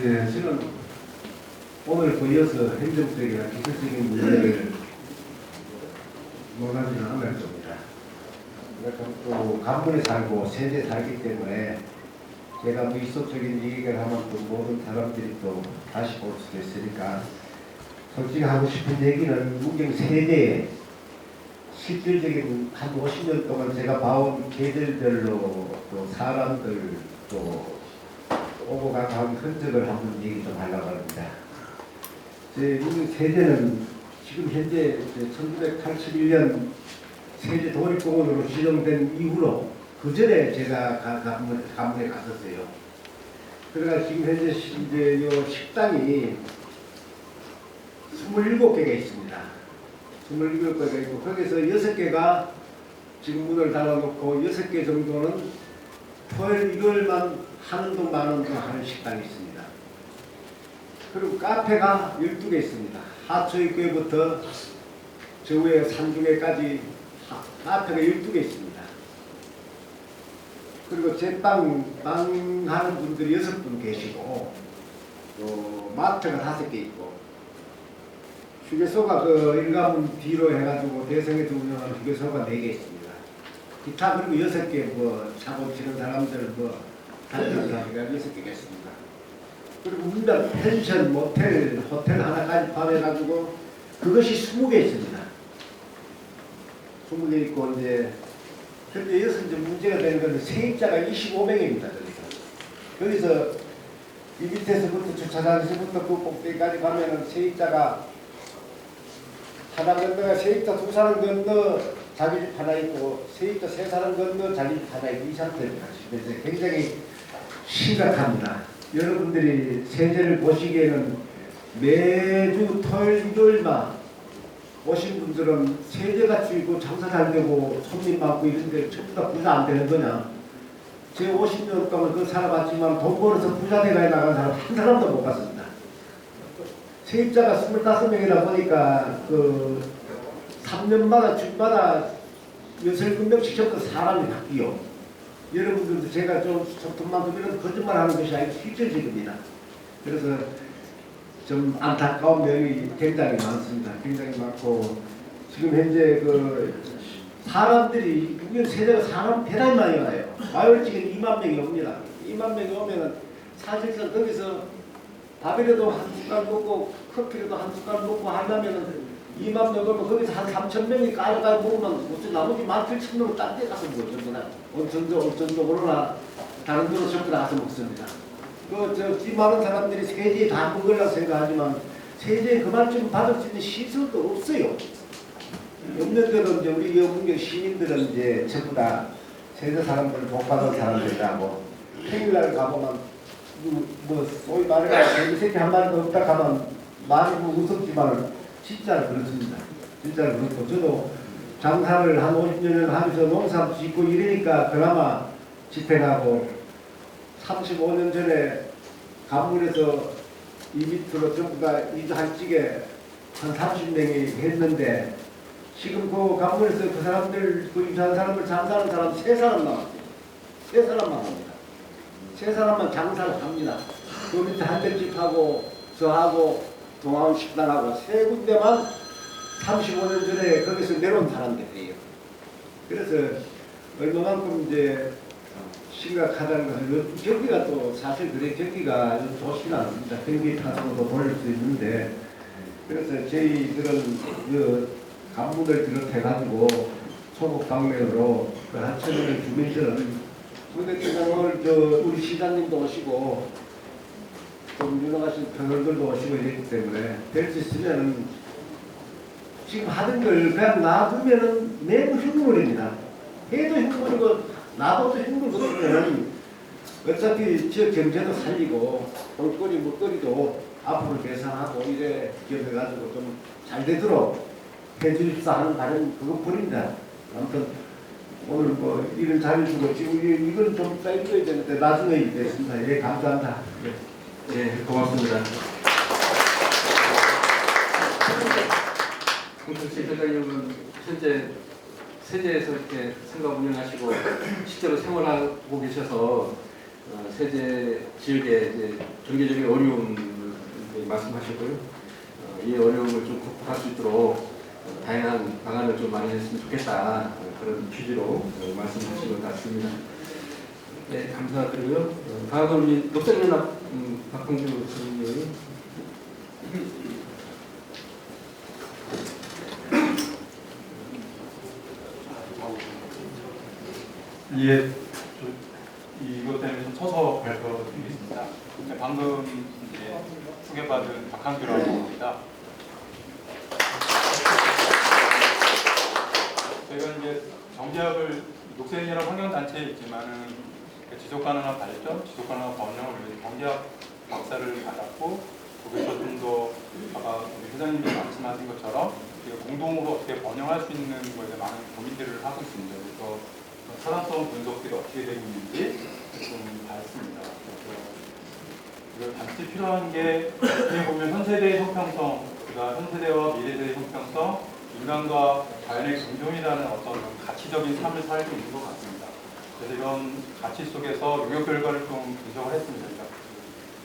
H: 네, 저는 오늘 보이어서 행정적이나 기술적인 문제를 논하지는 않을 겁니다. 그러니까 또 간문에 살고 세대에 살기 때문에 제가 무의식적인 얘기를 하면 또 모든 사람들이 또 다시 볼 수도 있으니까 솔직히 하고 싶은 얘기는 문경 세대에 실질적인 한 50년 동안 제가 봐온 계절별로 또 사람들 또 오고 가고 한 흔적을 한번 얘기 좀 하려고 합니다. 제 문경 세대는 지금 현재 1981년 세계 도립공원으로 지정된 이후로 그 전에 제가 가문에 갔었어요. 그러니까 지금 현재 이제 요 식당이 27개가 있습니다. 27개가 있고 거기서 6개가 지금 문을 닫아놓고 6개 정도는 토요일 일요일만 하는 동 마는 동 하는 식당이 있습니다. 그리고 카페가 12개 있습니다. 하초입구에부터 저 위에 산중에까지 카페가 12개 있습니다. 그리고 제빵 하는 분들이 6분 계시고 또 마트가 5개 있고 휴게소가 그 일가문 뒤로 해가지고 대성에서 운영하는 휴게소가 4개 있습니다. 기타 그리고 6개 뭐 작업 치는 사람들 뭐 다니는 사람이 6개가 있습니다. 그리고 운전, 펜션, 모텔, 호텔 하나까지 포함해가지고 그것이 20개 있습니다. 20개 있고 이제 근데 여기서 이제 문제가 되는 것은 세입자가 25명입니다. 거기서 이 밑에서부터 주차장에서부터 그 꼭대기까지 가면은 세입자가 하나 건너가 세입자 2사람 건너 자기 집 하나 있고 세입자 3사람 건너 자기 집 하나 있고 이 상태입니다. 그래서 굉장히 심각합니다. 여러분들이 세제를 보시기에는 매주 토요일 일요일만 오신 분들은 세제같이 그 장사 잘 되고 손님 많고 이런데 전부 다 부자 안 되는 거냐? 제 50년 동안 그 살아봤지만 돈 벌어서 부자 돼가야 나간 사람 한 사람도 못 봤습니다. 세입자가 25명이라 보니까 그 3년마다 주마다 6-7명씩 접근 사람이 바뀌요. 여러분들도 제가 좀 돈만 두면 거짓말하는 것이 아니고 실질적입니다. 그래서 좀 안타까운 면이 굉장히 많습니다. 굉장히 많고 지금 현재 그 사람들이 국민 세대가 사람 대단히 많이 와요. 마을직은 2만 명이 옵니다. 2만 명이 오면은 사실상 거기서 밥이라도 한 숟갈 먹고 커피라도 한 숟갈 먹고 하려면은 2만 명 오면 거기서 한 3천 명이 까르까 먹으면 무슨 나머지 17,000명은 딴 데 가서 먹어요. 전부나 온천적으로나 다른 데로 전부 나가서 먹습니다. 이 많은 사람들이 세제에 다 먹으려고 생각하지만 세제에 그만큼 받을 수 있는 시설도 없어요. 없는 데는 이제 우리 문경 시민들은 이제 전부 다 세제 사람들 못 받은 사람들이라고 평일날 가보면 뭐 소위 말해서 돼지 새끼 한 마리도 없다 가면 많이 뭐 웃었지만 진짜로 그렇습니다. 진짜로 그렇고 저도 장사를 한 50년을 하면서 농사 짓고 이러니까 그나마 지탱하고 35년 전에 간문에서 이 밑으로 전부 다 이주한 찌개 한 30명이 했는데 지금 그 간문에서 그 사람들 그 이주한 사람을 장사하는 사람 3사람 나왔어요. 3사람만 합니다. 3사람만 장사를 합니다. 그 밑에 한대집하고 저하고 동아원 식당하고 3군데만 35년 전에 거기서 내려온 사람들이에요. 그래서 얼마만큼 이제 심각하다는 것은 경기가 또 사실 그래 경기가 좋지는 않습니다. 경기 타성으로 돌릴 수 있는데 그래서 저희들은 그 간부들 비롯해가지고 소국 방면으로 그 하천을 주민들은 오늘 우리 시장님도 오시고 좀 유명하신 평론들도 오시고 이랬기 때문에 될 수 있으면은 지금 하는 걸 그냥 놔두면은 매우 흉물입니다. 해도 흉물이고 놔둬도 흉물거든요. 어차피 지역 경제도 살리고 볼거리 먹거리도 앞으로 계산하고 이래 기업해가지고 좀 잘 되도록 해주십사 하는 다른 그것뿐입니다. 아무튼 오늘 뭐 이런 자료 주고 지금 이건 좀 빼줘야 되는데 나중에 있겠습니다. 예, 감사합니다.
E: 예, 고맙습니다. 홍철식 회장님은 현재 세제에서 이렇게 생각 운영하시고 실제로 생활하고 계셔서 세제 지역의 이제 경제적인 어려움을 말씀하셨고요. 이 어려움을 좀 극복할 수 있도록 다양한 방안을 좀 마련했으면 좋겠다 그런 취지로 말씀하신 것 같습니다. 네, 감사드리고요. 다음은 우리 녹색연합 박홍주 선생님.
I: 예, 이것 때문에 좀 서서 발표드리겠습니다. 네, 방금 이제 소개받은 박한규라고 합니다. 저희가 이제 정제학을 녹색연합 환경단체에 있지만은 지속가능한 발전, 지속가능한 번영을 위해 정제학 박사를 받았고 거기서 좀 더 아까 우리 회장님이 말씀하신 것처럼 공동으로 어떻게 번영할 수 있는 것에 대해 많은 고민들을 하고 있습니다. 그래서 사람성 분석들이 어떻게 되고 있는지 좀 봤습니다. 그래서 단지 필요한 게 어떻게 보면 현 세대의 형평성, 그러니까 현 세대와 미래 세대의 형평성, 인간과 자연의 공존이라는 어떤 가치적인 삶을 살고 있는 것 같습니다. 그래서 이런 가치 속에서 용역 결과를 좀 분석을 했습니다.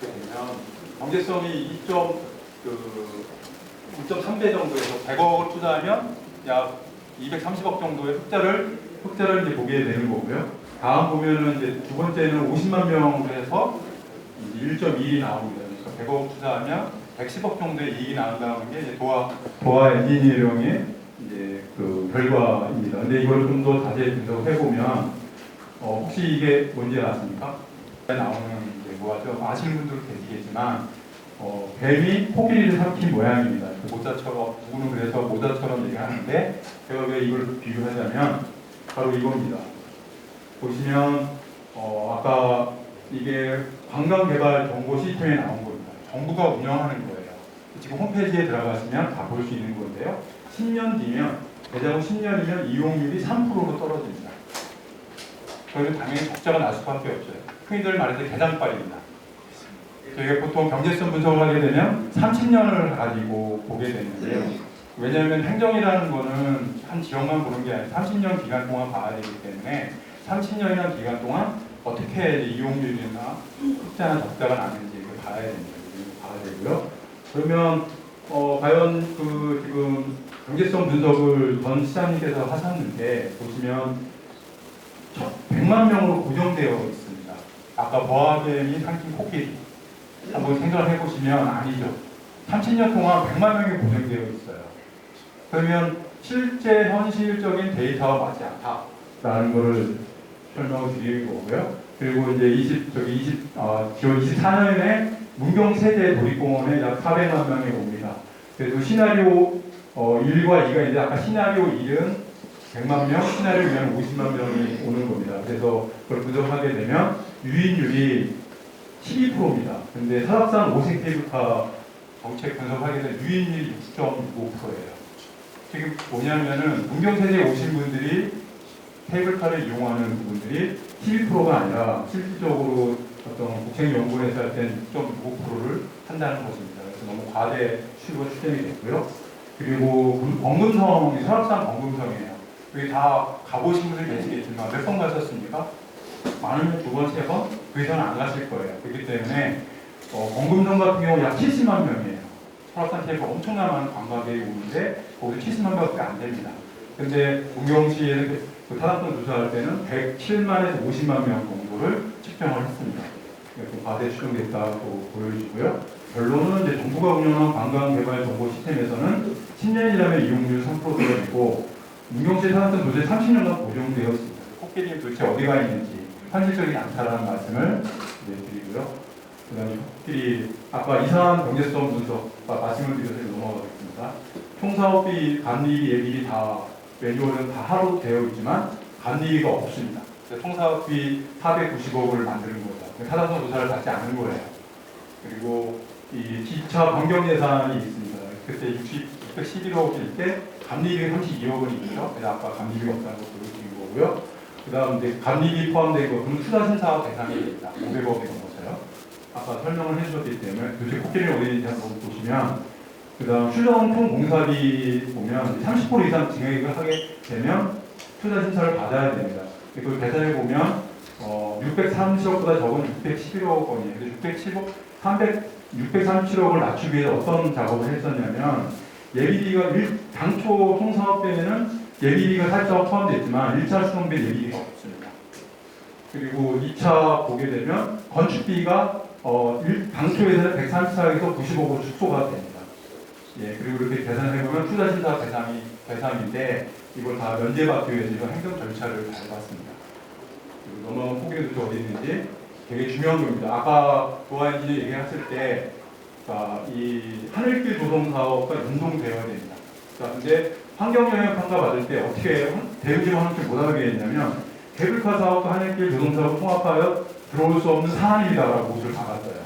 I: 그렇게 되면 경제성이 2.3배 정도에서 100억을 투자하면 약 230억 정도의 흑자를 이제 보게 되는 거고요. 다음 보면은 이제 두 번째는 50만 명으로 해서 1.2이 나옵니다. 그러니까 100억 투자하면 110억 정도의 이익이 나온다는 게 이제 도화 엔지니어링의 이제 그 결과입니다. 근데 이걸 좀 더 자세히 분석을 해보면 혹시 이게 뭔지 아십니까? 나오는 이제 뭐죠? 아시는 분들도 계시겠지만 뱀이 코끼리를 삼킨 모양입니다. 그 모자처럼 누구는 그래서 모자처럼 얘기하는데 제가 왜 이걸 비교하자면 바로 이겁니다. 보시면 아까 이게 관광개발 정보 시스템에 나온 겁니다. 정부가 운영하는 거예요. 지금 홈페이지에 들어가시면 다 볼 수 있는 건데요. 10년 뒤면 대자본 10년이면 이용률이 3%로 떨어집니다. 그러면 당연히 적자가 날 수밖에 없어요. 흔히들 말해서 계산빨입니다. 저희가 보통 경제성 분석을 하게 되면 30년을 가지고 보게 되는데요. 왜냐하면 행정이라는 거는 한 지역만 보는 게 아니라 30년 기간 동안 봐야 되기 때문에 30년이라는 기간 동안 어떻게 이용률이나 흑자나 적자가 나는지 봐야 됩니다. 봐야 되고요. 그러면 과연 그 지금 경제성 분석을 전 시장님께서 하셨는데 보시면 100만 명으로 고정되어 있습니다. 아까 버하겐이 삼킨 코끼리 한번 생각을 해보시면 아니죠. 30년 동안 100만 명이 고정되어 있어요. 그러면 실제 현실적인 데이터와 맞지 않다라는 것을 설명을 드리는 거고요. 그리고 이제 지원 24년에 문경 세대 도립공원에 약 400만 명이 옵니다. 그래서 시나리오 1과 2가 이제 아까 시나리오 1은 100만 명, 시나리오 2는 50만 명이 오는 겁니다. 그래서 그걸 분석하게 되면 유인율이 12%입니다. 근데 설악산 오색 케이블카 정책 분석하게 되면 유인율이 6.5%예요. 지금 뭐냐면은 문경 세대에 오신 분들이 케이블카를 이용하는 분들이 12%가 아니라 실질적으로 어떤 국책연구원에서 할 때는 6.5%를 한다는 것입니다. 그래서 너무 과대 추이가 추정이 됐고요. 그리고 범금성이 설악산 범금성이에요. 여기 다 가보신 분들 계시겠지만 몇 번 가셨습니까? 많으면 2번, 3번? 그 이상은 안 가실 거예요. 그렇기 때문에 범금성 같은 경우 약 70만 명이에요. 설악산 케이블 엄청난 많은 관광객이 오는데 거기서 70만 명밖에 안 됩니다. 근데 문경시에서 그 타당성 조사할 때는 107만에서 50만 명 정도를 측정을 했습니다. 좀 과대 추정됐다고 보여지고요. 결론은 이제 정부가 운영한 관광개발 정보 시스템에서는 10년이라면 이용률 3% 떨어지고 문경시 타당성 조사에 30년간 고정되어 있습니다. 코끼리 도대체 어디가 있는지 현실적이지 않다라는 말씀을 드리고요. 그 다음에 코끼리 아까 이상한 경제성 분석 말씀을 드려서 넘어가겠습니다. 총사업비, 감리비, 예비비 다 매뉴얼은 다 하루 되어 있지만 감리비가 없습니다. 총사업비 490억을 만드는 거죠. 타당성 조사를 받지 않은 거예요. 그리고 이 기차 변경 예산이 있습니다. 그때 611억일 때 감리비가 32억 원이죠. 그래서 아까 감리비가 없다는 거 보여드린 거고요. 그 다음 이제 감리비 포함된 거 그럼 투자 신사 대상이 있다. 500억이 넘어서요. 아까 설명을 해주셨기 때문에 도대체 코끼리는 어디 있는지 한번 보시면 그 다음 출렁통 공사비 보면 30% 이상 증액을 하게 되면 투자 신사를 받아야 됩니다. 그걸 계산해 보면 630억보다 적은 611억 원이에요. 그래서 637억을 낮추기 위해서 어떤 작업을 했었냐면 예비비가 당초 총사업비에는 예비비가 살짝 포함되어 있지만 1차 수송비 예비비가 없습니다. 그리고 2차 보게 되면 건축비가 당초에서는 134억에서 95억으로 축소가 됩니다. 예, 그리고 이렇게 계산해보면 투자신사 대상인데 이걸 다 면제받기 위해서 이런 행정 절차를 밟았습니다. 그리고 넘어간 포기의 도시 어디 있는지 되게 중요한 겁니다. 아까 도화엔지니어 얘기했을 때 이 하늘길 조성 사업과 연동되어야 됩니다. 자, 근데 환경영향 평가 받을 때 어떻게 대응지원 환경 못하게 했냐면 케이블카 사업과 하늘길 조성 사업을 통합하여 들어올 수 없는 사안이다라고 곳을 박았어요.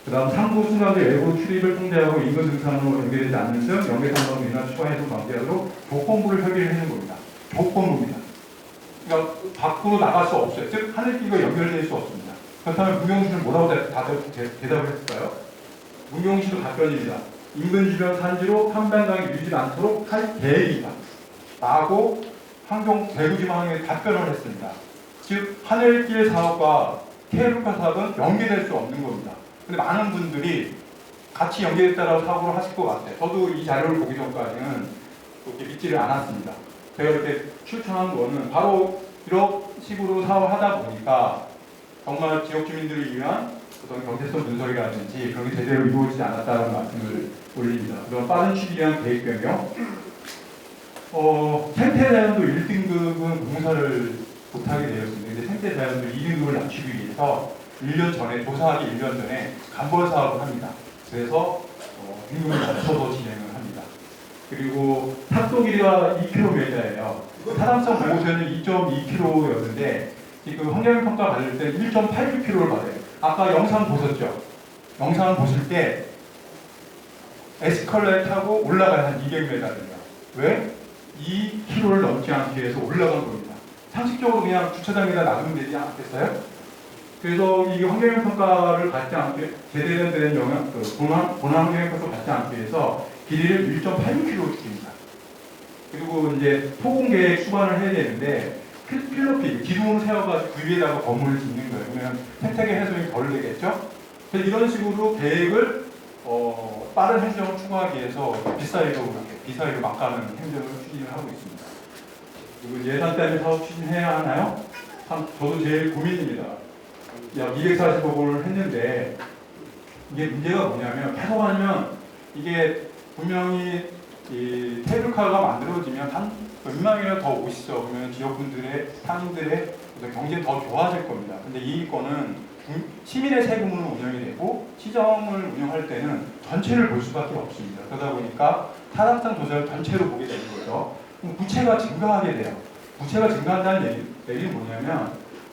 I: 그 다음 상부 순간대 외부 출입을 통제하고 인근 등산으로 연결되지 않는 등 연계상방 민화 추가 해소 방지하도록 조건부를 협의를 해는 겁니다. 조건부입니다. 그러니까 밖으로 나갈 수 없어요. 즉 하늘길과 연결될 수 없습니다. 그렇다면 문경시는 뭐라고 대답을 했을까요? 문경시도 답변입니다. 인근 주변 산지로 탐방강이 유지 않도록 할 계획이다. 라고 대구지방에 답변을 했습니다. 즉 하늘길 사업과 케이블카 사업은 연계될 수 없는 겁니다. 근데 많은 분들이 같이 연계됐다라고 사고를 하실 것 같아요. 저도 이 자료를 보기 전까지는 그렇게 믿지를 않았습니다. 제가 이렇게 추천한 거는 바로 이런 식으로 사업을 하다 보니까 정말 지역 주민들을 위한 어떤 경제성 분석이라든지 그런 게 제대로 이루어지지 않았다는 말씀을 올립니다. 그런 빠른 취지에 대한 계획 변경. 생태자연도 1등급은 공사를 못하게 되었습니다. 근데 생태자연도 2등급을 낮추기 위해서 1년 전에, 조사하기 1년 전에 간벌 사업을 합니다. 그래서 등급을 낮춰서 진행을 합니다. 그리고 탑도 길이가 2km예요. 타당성 보고서는 2.2km였는데 지금 환경평가 받을 때 1.86km를 받아요. 아까 영상 보셨죠? 영상 보실 때 에스컬레이터 타고 올라가요. 한 200m입니다. 왜? 2km를 넘지 않기 위해서 올라간 겁니다. 상식적으로 그냥 주차장에다 놔두면 되지 않겠어요? 그래서 이 환경영향평가를 받지 않게 제대로 된 영향, 본안 환경영향평가를 받지 않기 위해서 길이를 1.86km 줄입니다. 그리고 이제 토공계획 수반을 해야 되는데 필로피 기둥을 세워가지고 그 위에다가 건물을 짓는 거예요. 그러면 생태계 훼손이 덜 되겠죠? 그래서 이런 식으로 계획을 빠른 행정을 추구하기 위해서 비사이로 막 가는 행정을 추진을 하고 있습니다. 그리고 예산 때문에 사업 추진해야 하나요? 참 저도 제일 고민입니다. 240억을 했는데 이게 문제가 뭐냐면 계속 하면 이게 분명히 이 케이블카가 만들어지면 한 몇 명이라도 더 오시죠. 그러면 지역분들의 상인들의 경제는 더 좋아질 겁니다. 근데 이 건은 시민의 세금으로 운영이 되고 시정을 운영할 때는 전체를 볼 수밖에 없습니다. 그러다 보니까 타당성 조사를 전체로 보게 되는 거죠. 그럼 부채가 증가하게 돼요. 부채가 증가한다는 얘기는 뭐냐면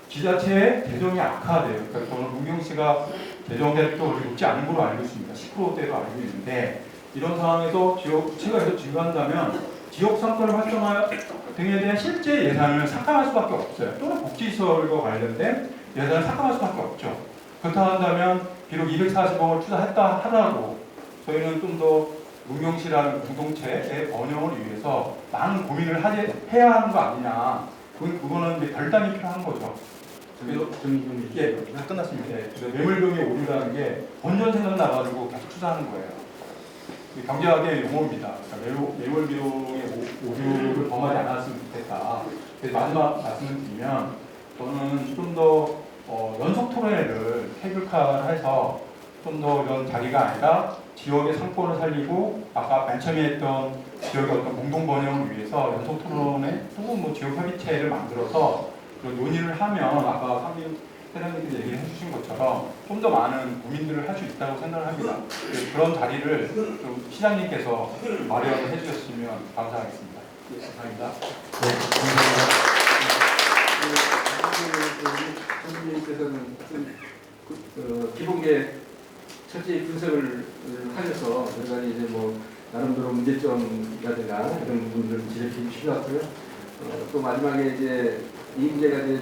I: 지자체의 재정이 악화돼요. 그러니까 저는 문경 씨가 재정 대표 높지 않은 걸로 알고 있습니다. 10%대로 알고 있는데 이런 상황에서 지역 부채가 계속 증가한다면 지역 상권을 활성화 등에 대한 실제 예산을 삭감할 수밖에 없어요. 또는 복지시설과 관련된 예산을 삭감할 수밖에 없죠. 그렇다 한다면 비록 240억을 투자했다 하더라도 저희는 좀 더 문경시라는 공동체의 번영을 위해서 많은 고민을 해야 하는 거 아니냐. 그거는 이제 결단이 필요한 거죠. 그래서 예, 다 끝났습니다. 그래서 매물병의 오류라는 게 본전 생각 나가지고 계속 투자하는 거예요. 경제학의 용어입니다. 그러니까 매물 비용의 오류를 범하지 않았으면 좋겠다. 그래서 마지막 말씀을 드리면 저는 좀 더 연속 토론회를 케이블카를 해서 좀 더 이런 자리가 아니라 지역의 상권을 살리고 아까 맨 처음에 했던 지역의 어떤 공동 번영을 위해서 연속 토론회 혹은 뭐 지역 협의체를 만들어서 그런 논의를 하면 아까 상임 회장님께서 얘기를 해주신 것처럼 좀 더 많은 고민들을 할 수 있다고 생각을 합니다. 그런 자리를 좀 시장님께서 마련을 해주셨으면 감사하겠습니다. 네, 감사합니다.
E: 선생님께서는 기본계 철저히 분석을 하셔서 여러 가지 이제 뭐 나름대로 문제점이라든가 이런 부분들을 지적해 주신 것 같고요. 또 마지막에 이제 이 문제가 이제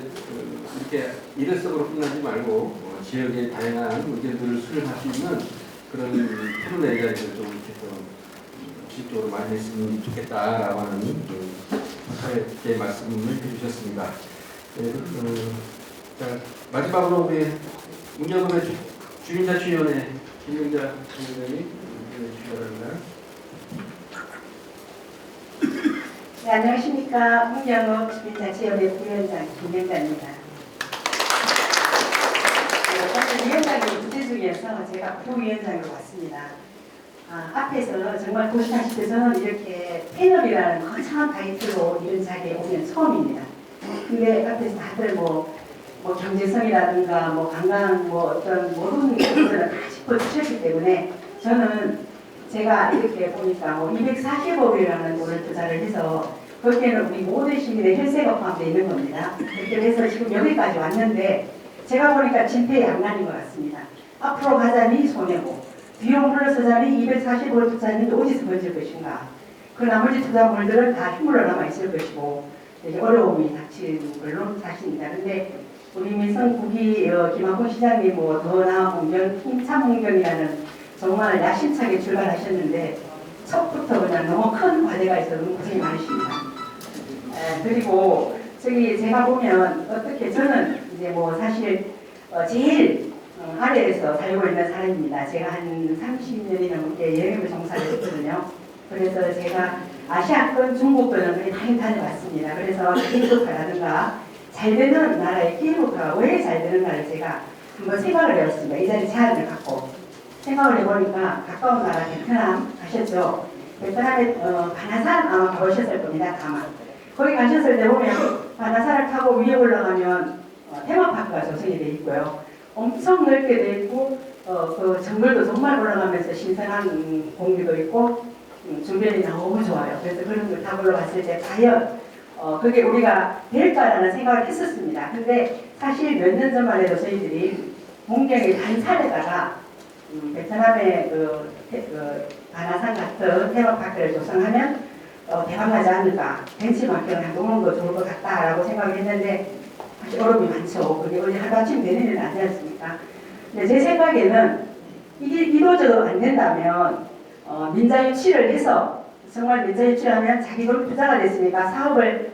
E: 이렇게 일회성으로 끝나지 말고 지역의 다양한 의견들을 수렴할 수 있는 그런 토론회 자리를 좀 이렇게 좀 지속적으로 많이 했으면 좋겠다라고 하는 제 말씀을 해주셨습니다. 네, 자, 마지막으로 우리 문경읍의 주민자치위원회 김경자 위원장님 주시기
J: 네, 안녕하십니까. 문경읍 주민자치위원회 부위원장 김경자입니다. 오늘 위원장님 부재 중에서 제가 부위원장으로 왔습니다. 앞에서 정말 보시다시피 저는 이렇게 패널이라는 거창한 타이틀로 이런 자리에 오면 처음입니다. 근데 앞에서 다들 뭐 경제성이라든가 뭐 관광 뭐 어떤 모든 것들을 다 짚어주셨기 때문에 저는 제가 이렇게 보니까 뭐 240억이라는 돈을 투자를 해서 거기에는 우리 모든 시민의 혈세가 포함되어 있는 겁니다. 그렇게 해서 지금 여기까지 왔는데 제가 보니까 진퇴양난인 것 같습니다. 앞으로 가자니 손해고 뒤로 물러서자니 240억을 투자했는데 어디서 번질 것인가. 그 나머지 투자물들은 다 흉물로 남아있을 것이고 이제 어려움이 닥치는 걸로 사실입니다. 근데 우리 밀성국이 김학훈 시장님 뭐 더 나은 문경, 힘찬 문경이라는 정말 야심차게 출발하셨는데 첫부터 그냥 너무 큰 과제가 있어서 너무 고생이 많으십니다. 그리고 저기 제가 보면 어떻게 저는 이제 뭐 사실 제일 아래에서 살고 있는 사람입니다. 제가 한 30년이 넘게 여행을 종사를 했거든요. 그래서 제가 아시아권 중국권은 거의 많이 다녀왔습니다. 그래서 케이블카라든가 잘 되는 나라의 케이블카가 왜 잘 되는가를 제가 한번 생각을 해봤습니다. 이 자리 제안을 갖고 생각을 해보니까 가까운 나라 베트남 가셨죠. 베트남에 바나산 아마 가보셨을 겁니다. 다만 거기 가셨을 때 보면 바나산을 타고 위에 올라가면 테마파크가 조성이 되어 있고요. 엄청 넓게 되어 있고 그 정글도 정말 올라가면서 신선한 공기도 있고 주변이 너무 좋아요. 그래서 그런 걸 다 올라갔을 때 과연 그게 우리가 될까라는 생각을 했었습니다. 근데 사실 몇 년 전만 해도 저희들이 문경의 단산에다가 베트남의 그 바나산 같은 테마파크를 조성하면 대박나지 않을까, 벤치마킹을 해놓는 거 좋을 것 같다라고 생각을 했는데 사실 어려움이 많죠. 그게 원래 하루아침 되는 일은 아니지 않습니까? 근데 제 생각에는 이게 이루어져도 안 된다면 민자유치를 해서 정말 민자유치를 하면 자기 돈 부자가 됐으니까 사업을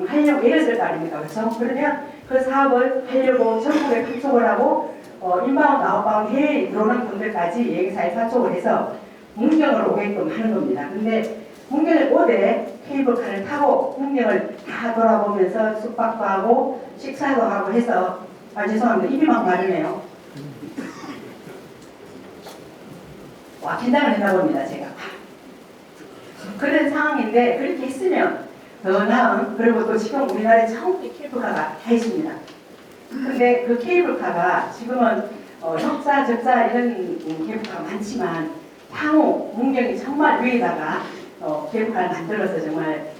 J: 하려고 애를 쓸 거 아닙니까? 그렇죠? 그러면 그 사업을 하려고 전국에 파촉을 하고 인바운드, 아웃바운드 해외에 들어오는 분들까지 여행사에 파촉을 해서 문경으로 오게끔 하는 겁니다. 근데 문경에 오되 케이블카를 타고 문경을 다 돌아보면서 숙박도 하고 식사도 하고 해서 죄송합니다. 입이 막 마르네요. 와, 긴장을 했나 봅니다. 제가. 그런 상황인데 그렇게 했으면 더 나은, 그리고 또 지금 우리나라에 처음에 케이블카가 다 있습니다. 근데 그 케이블카가 지금은 적자, 적자 이런 케이블카가 많지만 향후 문경이 정말 위에다가 케이블카를 만들어서 정말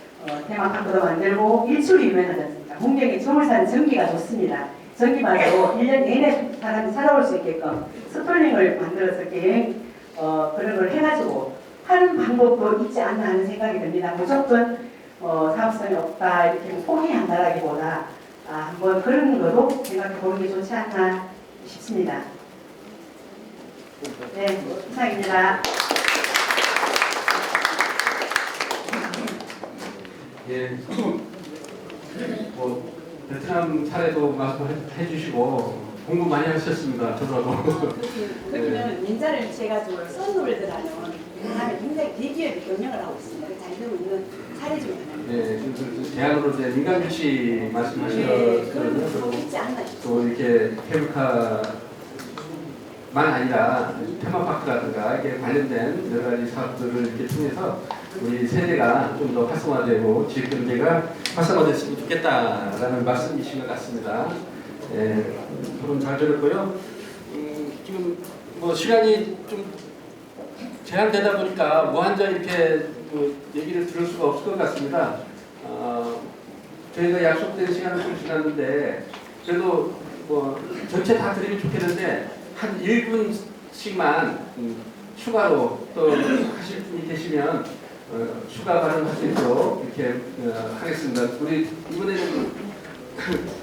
J: 테마파크도 만들고 일출이 유명하지 않습니까? 문경이 저울산 전기가 좋습니다. 전기만으로 1년 내내 사람이 살아올 수 있게끔 스톨링을 만들어서 이렇게 그런 걸 해가지고 하는 방법도 있지 않나 하는 생각이 듭니다. 무조건 사업성이 없다 이렇게 포기한다라기보다 한번 그런 것도 생각해 보는 게 좋지 않나 싶습니다. 네, 이상입니다.
E: 예, 뭐 베트남 사례도 말씀해 주시고 공부 많이 하셨습니다. 저도.
J: 그러면 민자를 유치해가지고 썬월드라는 베트남에 굉장히 대기업이 경영을 하고 있습니다. 잘 되고 있는 사례 중에 하나입니다.
E: 예, 그 대안으로 이제 민간 유치 말씀하셨거든요.
J: 그런 거 있지 않나 싶습니다.
E: 또 이렇게 케이블카만 아니라 테마파크라든가 이렇게 관련된 여러 가지 사업들을 이렇게 통해서 우리 세대가 좀 더 활성화되고 지역 경제가 활성화됐으면 좋겠다라는 말씀이신 것 같습니다. 예, 토론 잘 들었고요. 지금 뭐 시간이 좀 제한되다 보니까 무한정 이렇게 얘기를 들을 수가 없을 것 같습니다. 저희가 약속된 시간은 좀 지났는데 그래도 뭐 전체 다 드리면 좋겠는데 한 1분씩만 추가로 또 하실 분이 계시면 추가 발언할 수 있도록 이렇게 하겠습니다. 우리 이번에는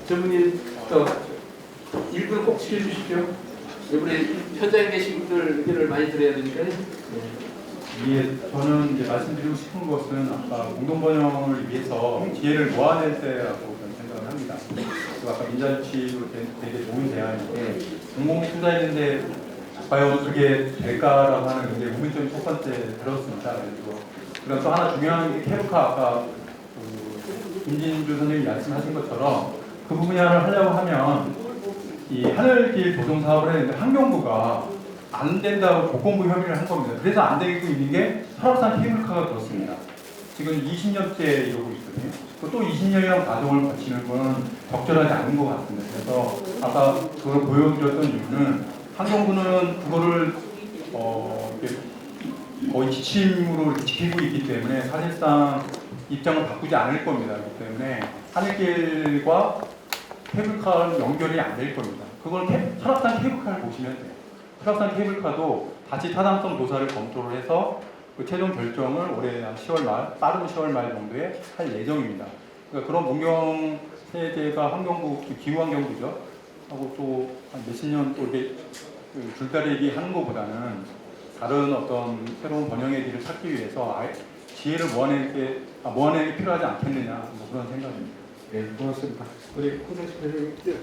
E: 전문님 또 1분 꼭 지켜주십시오. 우리 현장에 계신 분들 의견을 많이 들어야 되니까요.
I: 예, 저는 이제 말씀드리고 싶은 것은 아까 공동번영을 위해서 기회를 모아낼 때라고 저는 생각을 합니다. 그리고 아까 민자유치로 되게 좋은 대안인데 공공이 투자했는데 과연 그게 될까라고 하는 굉장히 의문점이 첫 번째 들었습니다. 그리고 또 하나 중요한 게 케이블카 아까 김진주 선생님이 말씀하신 것처럼 그 분야를 하려고 하면 이 하늘길 조성 사업을 했는데 환경부가 안 된다고 조건부 협의를 한 겁니다. 그래서 안 되고 있는 게 설악산 케이블카가 그렇습니다. 지금 20년째 이러고 있거든요. 또 20년이라는 과정을 거치는 건 적절하지 않은 것 같습니다. 그래서 아까 그걸 보여드렸던 이유는 환경부는 그거를 거의 지침으로 이렇게 지키고 있기 때문에 사실상 입장을 바꾸지 않을 겁니다. 그렇기 때문에 하늘길과 케이블카는 연결이 안 될 겁니다. 그걸 설악산 케이블카를 보시면 돼요. 설악산 케이블카도 다시 타당성 조사를 검토를 해서 그 최종 결정을 올해 한 10월 말, 빠른 10월 말 정도에 할 예정입니다. 그러니까 그런 문경 세대가 환경부, 기후환경부죠. 하고 또 한 몇십 년 또 이렇게 줄다리기 하는 것보다는 다른 어떤 새로운 번영의 길을 찾기 위해서 지혜를 모아내는 게 필요하지 않겠느냐, 뭐 그런 생각입니다.
E: 네, 고맙습니다. 우리 홍정식 선생님.